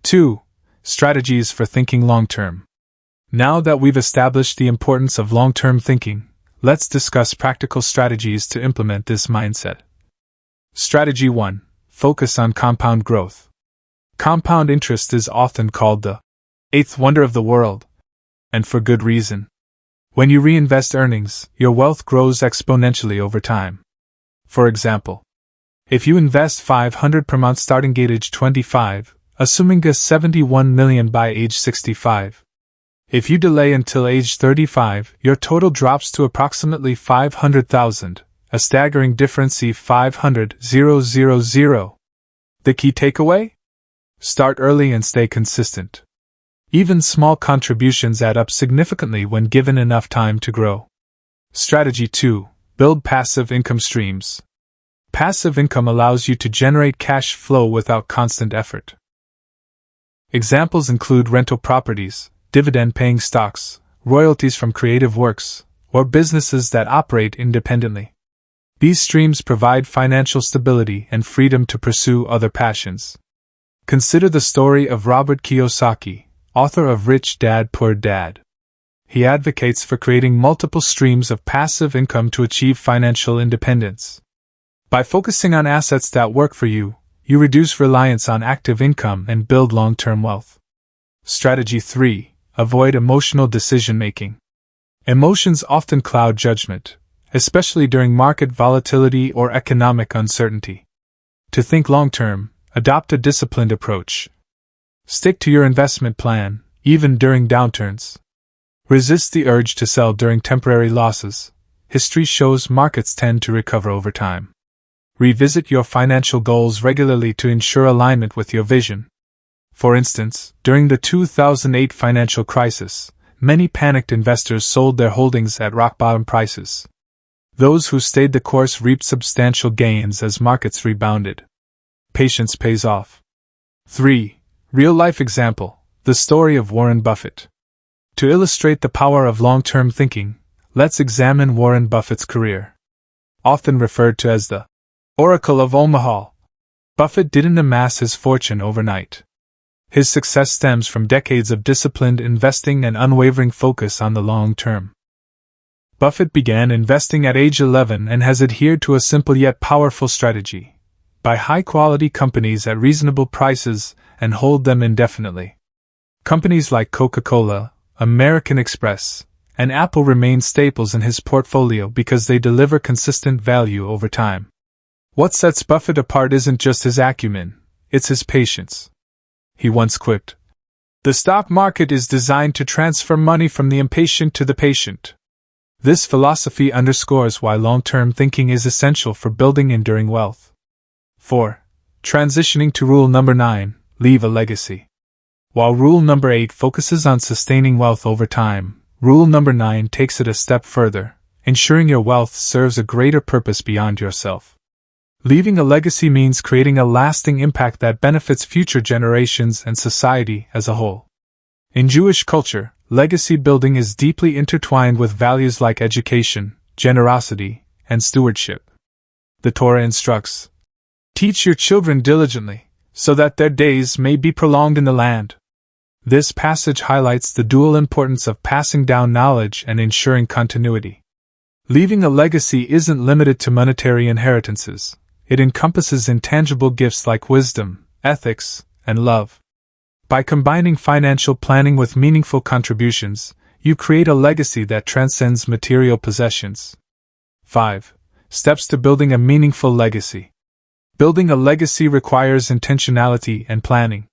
2. Strategies for thinking long-term. Now that we've established the importance of long-term thinking, let's discuss practical strategies to implement this mindset. Strategy 1. Focus on compound growth. Compound interest is often called the 8th wonder of the world, and for good reason. When you reinvest earnings, your wealth grows exponentially over time. For example, if you invest $500 per month starting at age 25, assuming a $71 million by age 65. If you delay until age 35, your total drops to approximately $500,000, a staggering difference of $500,000. The key takeaway? Start early and stay consistent. Even small contributions add up significantly when given enough time to grow. Strategy 2. Build passive income streams. Passive income allows you to generate cash flow without constant effort. Examples include rental properties, dividend-paying stocks, royalties from creative works, or businesses that operate independently. These streams provide financial stability and freedom to pursue other passions. Consider the story of Robert Kiyosaki, author of Rich Dad Poor Dad. He advocates for creating multiple streams of passive income to achieve financial independence. By focusing on assets that work for you, you reduce reliance on active income and build long-term wealth. Strategy 3. Avoid emotional decision-making. Emotions often cloud judgment, especially during market volatility or economic uncertainty. To think long-term, adopt a disciplined approach. Stick to your investment plan, even during downturns. Resist the urge to sell during temporary losses. History shows markets tend to recover over time. Revisit your financial goals regularly to ensure alignment with your vision. For instance, during the 2008 financial crisis, many panicked investors sold their holdings at rock-bottom prices. Those who stayed the course reaped substantial gains as markets rebounded. Patience pays off. 3. Real-life example: the story of Warren Buffett. To illustrate the power of long-term thinking, let's examine Warren Buffett's career. Often referred to as the Oracle of Omaha, Buffett didn't amass his fortune overnight. His success stems from decades of disciplined investing and unwavering focus on the long term. Buffett began investing at age 11 and has adhered to a simple yet powerful strategy: buy high-quality companies at reasonable prices and hold them indefinitely. Companies like Coca-Cola, American Express, and Apple remain staples in his portfolio because they deliver consistent value over time. What sets Buffett apart isn't just his acumen, it's his patience. He once quipped, "The stock market is designed to transfer money from the impatient to the patient." This philosophy underscores why long-term thinking is essential for building enduring wealth. 4. Transitioning to rule number 9, leave a legacy. While rule number 8 focuses on sustaining wealth over time, rule number 9 takes it a step further, ensuring your wealth serves a greater purpose beyond yourself. Leaving a legacy means creating a lasting impact that benefits future generations and society as a whole. In Jewish culture, legacy building is deeply intertwined with values like education, generosity, and stewardship. The Torah instructs, "Teach your children diligently, so that their days may be prolonged in the land." This passage highlights the dual importance of passing down knowledge and ensuring continuity. Leaving a legacy isn't limited to monetary inheritances. It encompasses intangible gifts like wisdom, ethics, and love. By combining financial planning with meaningful contributions, you create a legacy that transcends material possessions. 5. Steps to building a meaningful legacy. Building a legacy requires intentionality and planning.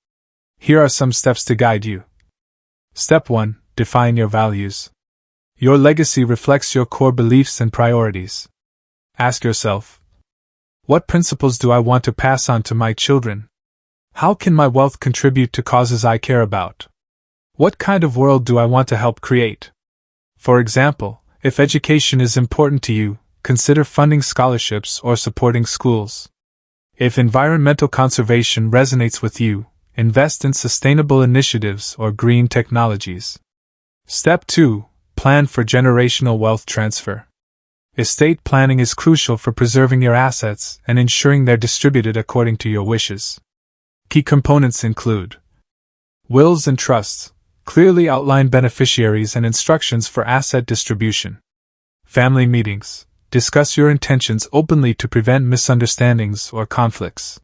Here are some steps to guide you. Step 1. Define your values. Your legacy reflects your core beliefs and priorities. Ask yourself, what principles do I want to pass on to my children? How can my wealth contribute to causes I care about? What kind of world do I want to help create? For example, if education is important to you, consider funding scholarships or supporting schools. If environmental conservation resonates with you, invest in sustainable initiatives or green technologies. Step 2. Plan for generational wealth transfer. Estate planning is crucial for preserving your assets and ensuring they're distributed according to your wishes. Key components include wills and trusts, clearly outline beneficiaries and instructions for asset distribution. Family meetings, discuss your intentions openly to prevent misunderstandings or conflicts.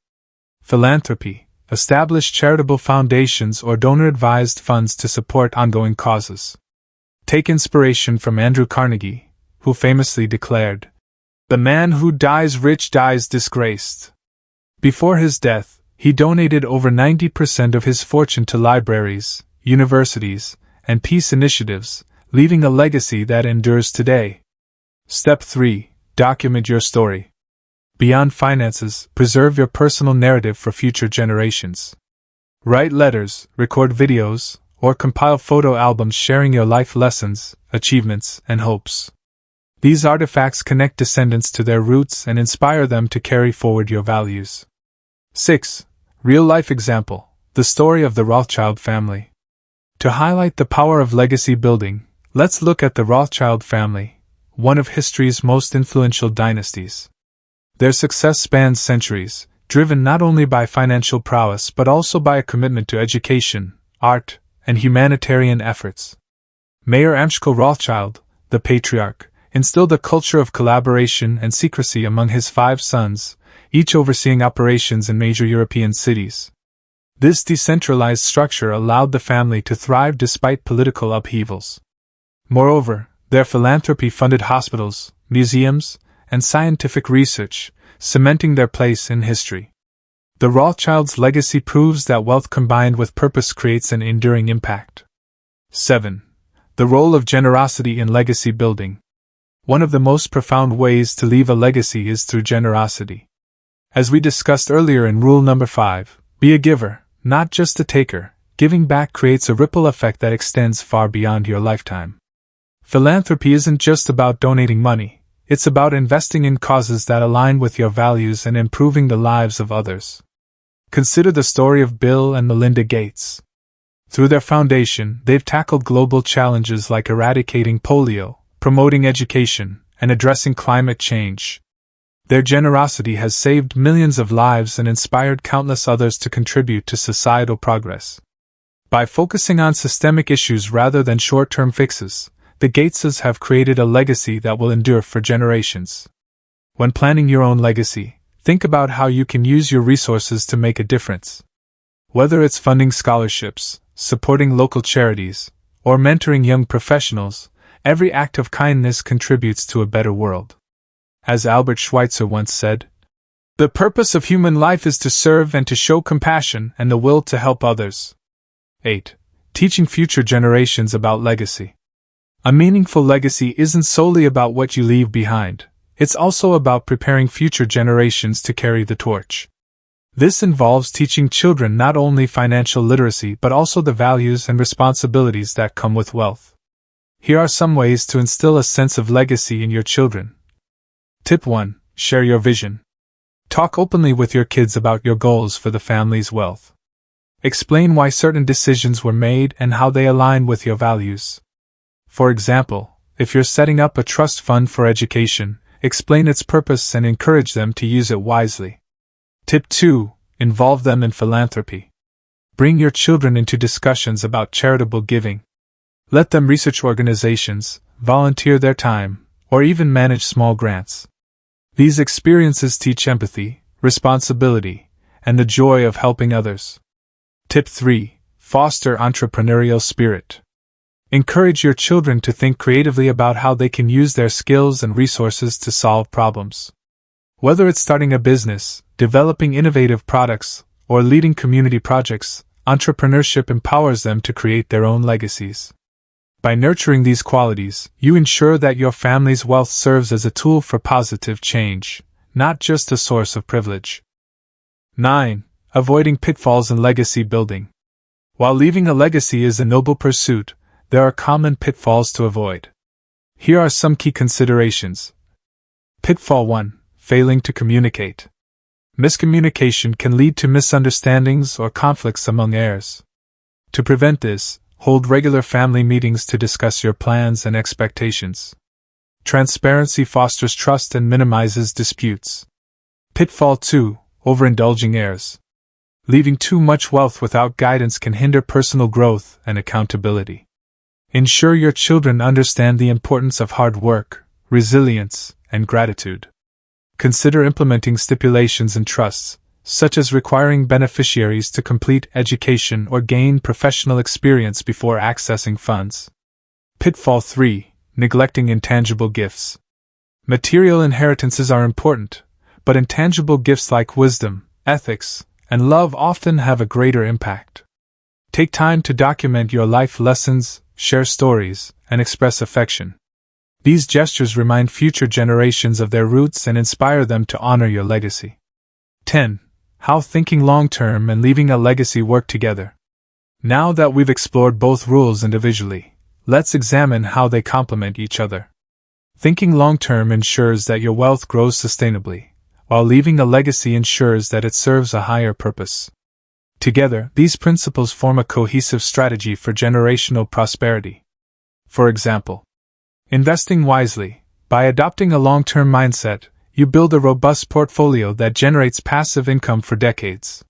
Philanthropy, establish charitable foundations or donor-advised funds to support ongoing causes. Take inspiration from Andrew Carnegie, who famously declared, "The man who dies rich dies disgraced." Before his death, he donated over 90% of his fortune to libraries, universities, and peace initiatives, leaving a legacy that endures today. Step 3. Document your story. Beyond finances, preserve your personal narrative for future generations. Write letters, record videos, or compile photo albums sharing your life lessons, achievements, and hopes. These artifacts connect descendants to their roots and inspire them to carry forward your values. 6. Real-life example: the story of the Rothschild family. To highlight the power of legacy building, let's look at the Rothschild family, one of history's most influential dynasties. Their success spans centuries, driven not only by financial prowess but also by a commitment to education, art, and humanitarian efforts. Mayer Amschel Rothschild, the patriarch, instilled a culture of collaboration and secrecy among his 5 sons, each overseeing operations in major European cities. This decentralized structure allowed the family to thrive despite political upheavals. Moreover, their philanthropy funded hospitals, museums, and scientific research, cementing their place in history. The Rothschilds' legacy proves that wealth combined with purpose creates an enduring impact. 7. The role of generosity in legacy building. One of the most profound ways to leave a legacy is through generosity. As we discussed earlier in rule number 5, be a giver, not just a taker. Giving back creates a ripple effect that extends far beyond your lifetime. Philanthropy isn't just about donating money, it's about investing in causes that align with your values and improving the lives of others. Consider the story of Bill and Melinda Gates. Through their foundation, they've tackled global challenges like eradicating polio, promoting education, and addressing climate change. Their generosity has saved millions of lives and inspired countless others to contribute to societal progress. By focusing on systemic issues rather than short-term fixes, the Gateses have created a legacy that will endure for generations. When planning your own legacy, think about how you can use your resources to make a difference. Whether it's funding scholarships, supporting local charities, or mentoring young professionals, every act of kindness contributes to a better world. As Albert Schweitzer once said, "The purpose of human life is to serve and to show compassion and the will to help others." 8. Teaching future generations about legacy. A meaningful legacy isn't solely about what you leave behind, it's also about preparing future generations to carry the torch. This involves teaching children not only financial literacy but also the values and responsibilities that come with wealth. Here are some ways to instill a sense of legacy in your children. Tip 1. Share your vision. Talk openly with your kids about your goals for the family's wealth. Explain why certain decisions were made and how they align with your values. For example, if you're setting up a trust fund for education, explain its purpose and encourage them to use it wisely. Tip 2. Involve them in philanthropy. Bring your children into discussions about charitable giving. Let them research organizations, volunteer their time, or even manage small grants. These experiences teach empathy, responsibility, and the joy of helping others. Tip 3. Foster entrepreneurial spirit. Encourage your children to think creatively about how they can use their skills and resources to solve problems. Whether it's starting a business, developing innovative products, or leading community projects, entrepreneurship empowers them to create their own legacies. By nurturing these qualities, you ensure that your family's wealth serves as a tool for positive change, not just a source of privilege. 9. Avoiding pitfalls in legacy building. While leaving a legacy is a noble pursuit, there are common pitfalls to avoid. Here are some key considerations. Pitfall 1. Failing to communicate. Miscommunication can lead to misunderstandings or conflicts among heirs. To prevent this, hold regular family meetings to discuss your plans and expectations. Transparency fosters trust and minimizes disputes. Pitfall 2. Overindulging heirs. Leaving too much wealth without guidance can hinder personal growth and accountability. Ensure your children understand the importance of hard work, resilience, and gratitude. Consider implementing stipulations and trusts, such as requiring beneficiaries to complete education or gain professional experience before accessing funds. Pitfall 3. Neglecting intangible gifts. Material inheritances are important, but intangible gifts like wisdom, ethics, and love often have a greater impact. Take time to document your life lessons, share stories, and express affection. These gestures remind future generations of their roots and inspire them to honor your legacy. 10. How thinking long-term and leaving a legacy work together. Now that we've explored both rules individually, let's examine how they complement each other. Thinking long-term ensures that your wealth grows sustainably, while leaving a legacy ensures that it serves a higher purpose. Together, these principles form a cohesive strategy for generational prosperity. For example, investing wisely. By adopting a long-term mindset, you build a robust portfolio that generates passive income for decades.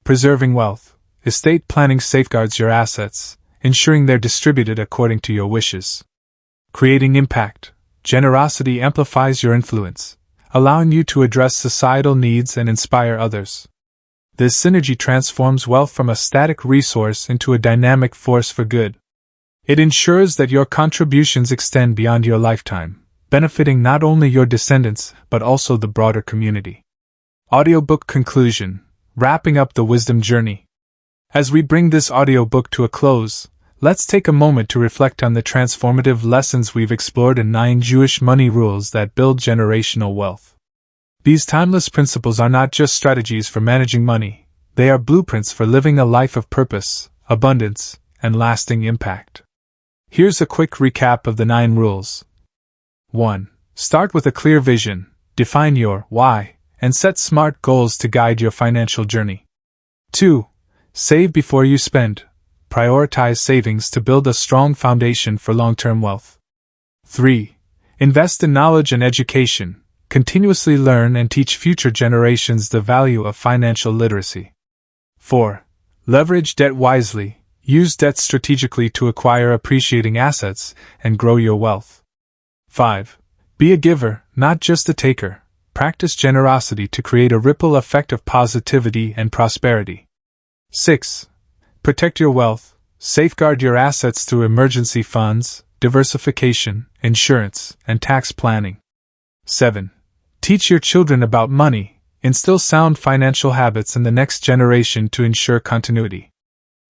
Preserving wealth. Estate planning safeguards your assets, ensuring they're distributed according to your wishes. Creating impact. Generosity amplifies your influence, allowing you to address societal needs and inspire others. This synergy transforms wealth from a static resource into a dynamic force for good. It ensures that your contributions extend beyond your lifetime, benefiting not only your descendants but also the broader community. Audiobook conclusion. Wrapping up the wisdom journey. As we bring this audiobook to a close, let's take a moment to reflect on the transformative lessons we've explored in 9 Jewish money rules that build generational wealth. These timeless principles are not just strategies for managing money, they are blueprints for living a life of purpose, abundance, and lasting impact. Here's a quick recap of the 9 rules. 1. Start with a clear vision, define your why, and set smart goals to guide your financial journey. 2. Save before you spend. Prioritize savings to build a strong foundation for long-term wealth. 3. Invest in knowledge and education. Continuously learn and teach future generations the value of financial literacy. 4. Leverage debt wisely. Use debt strategically to acquire appreciating assets and grow your wealth. 5. Be a giver, not just a taker. Practice generosity to create a ripple effect of positivity and prosperity. 6. Protect your wealth. Safeguard your assets through emergency funds, diversification, insurance, and tax planning. 7. Teach your children about money. Instill sound financial habits in the next generation to ensure continuity.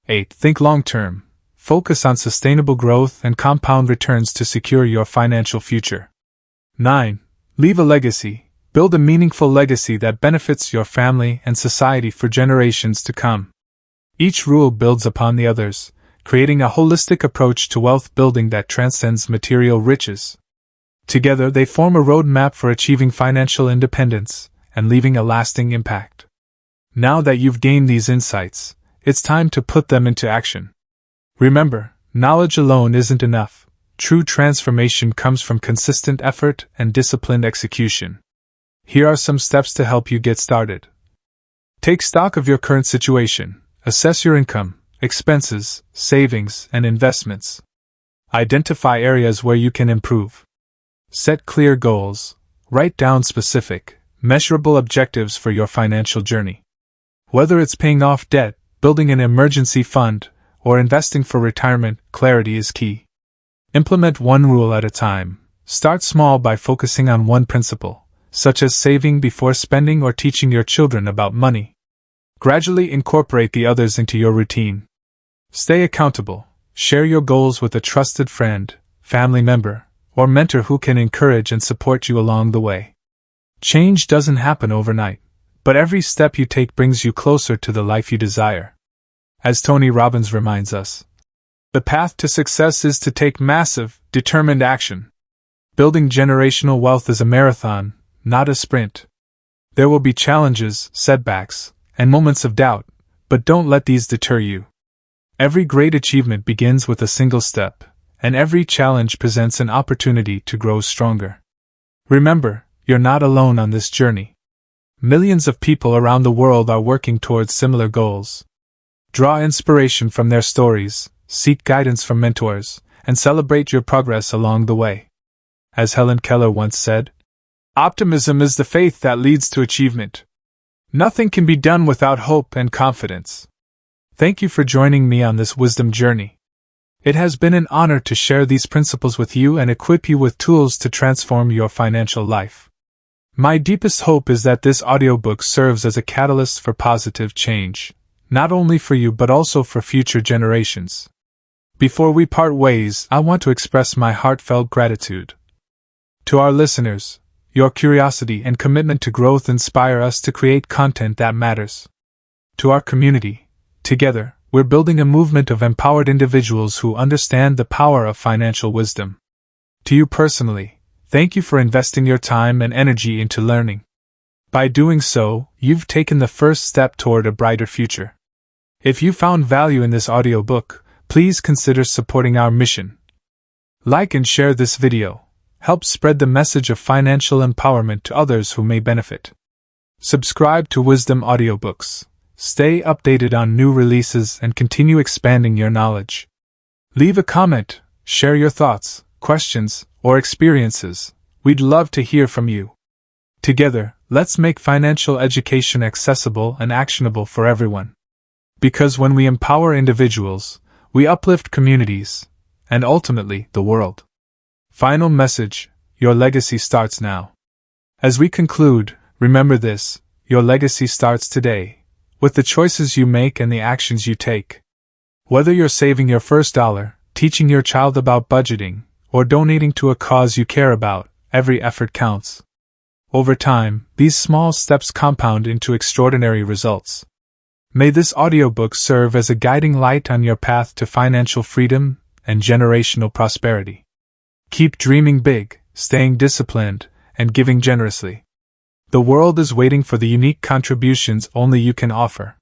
8. Think long-term. Focus on sustainable growth and compound returns to secure your financial future. 9. Leave a legacy. Build a meaningful legacy that benefits your family and society for generations to come. Each rule builds upon the others, creating a holistic approach to wealth building that transcends material riches. Together they form a roadmap for achieving financial independence and leaving a lasting impact. Now that you've gained these insights, it's time to put them into action. Remember, knowledge alone isn't enough. True transformation comes from consistent effort and disciplined execution. Here are some steps to help you get started. Take stock of your current situation. Assess your income, expenses, savings, and investments. Identify areas where you can improve. Set clear goals. Write down specific, measurable objectives for your financial journey. Whether it's paying off debt, building an emergency fund, or investing for retirement, clarity is key. Implement one rule at a time. Start small by focusing on one principle, such as saving before spending or teaching your children about money. Gradually incorporate the others into your routine. Stay accountable. Share your goals with a trusted friend, family member, or mentor who can encourage and support you along the way. Change doesn't happen overnight, but every step you take brings you closer to the life you desire. As Tony Robbins reminds us, the path to success is to take massive, determined action. Building generational wealth is a marathon, not a sprint. There will be challenges, setbacks, and moments of doubt, but don't let these deter you. Every great achievement begins with a single step, and every challenge presents an opportunity to grow stronger. Remember, you're not alone on this journey. Millions of people around the world are working towards similar goals. Draw inspiration from their stories, seek guidance from mentors, and celebrate your progress along the way. As Helen Keller once said, "Optimism is the faith that leads to achievement. Nothing can be done without hope and confidence." Thank you for joining me on this wisdom journey. It has been an honor to share these principles with you and equip you with tools to transform your financial life. My deepest hope is that this audiobook serves as a catalyst for positive change, not only for you but also for future generations. Before we part ways, I want to express my heartfelt gratitude. To our listeners, your curiosity and commitment to growth inspire us to create content that matters. To our community, together, we're building a movement of empowered individuals who understand the power of financial wisdom. To you personally, thank you for investing your time and energy into learning. By doing so, you've taken the first step toward a brighter future. If you found value in this audiobook, please consider supporting our mission. Like and share this video. Help spread the message of financial empowerment to others who may benefit. Subscribe to Wisdom Audiobooks. Stay updated on new releases and continue expanding your knowledge. Leave a comment, share your thoughts, questions, or experiences. We'd love to hear from you. Together, let's make financial education accessible and actionable for everyone. Because when we empower individuals, we uplift communities, and ultimately, the world. Final message: your legacy starts now. As we conclude, remember this: your legacy starts today, with the choices you make and the actions you take. Whether you're saving your first dollar, teaching your child about budgeting, or donating to a cause you care about, every effort counts. Over time, these small steps compound into extraordinary results. May this audiobook serve as a guiding light on your path to financial freedom and generational prosperity. Keep dreaming big, staying disciplined, and giving generously. The world is waiting for the unique contributions only you can offer.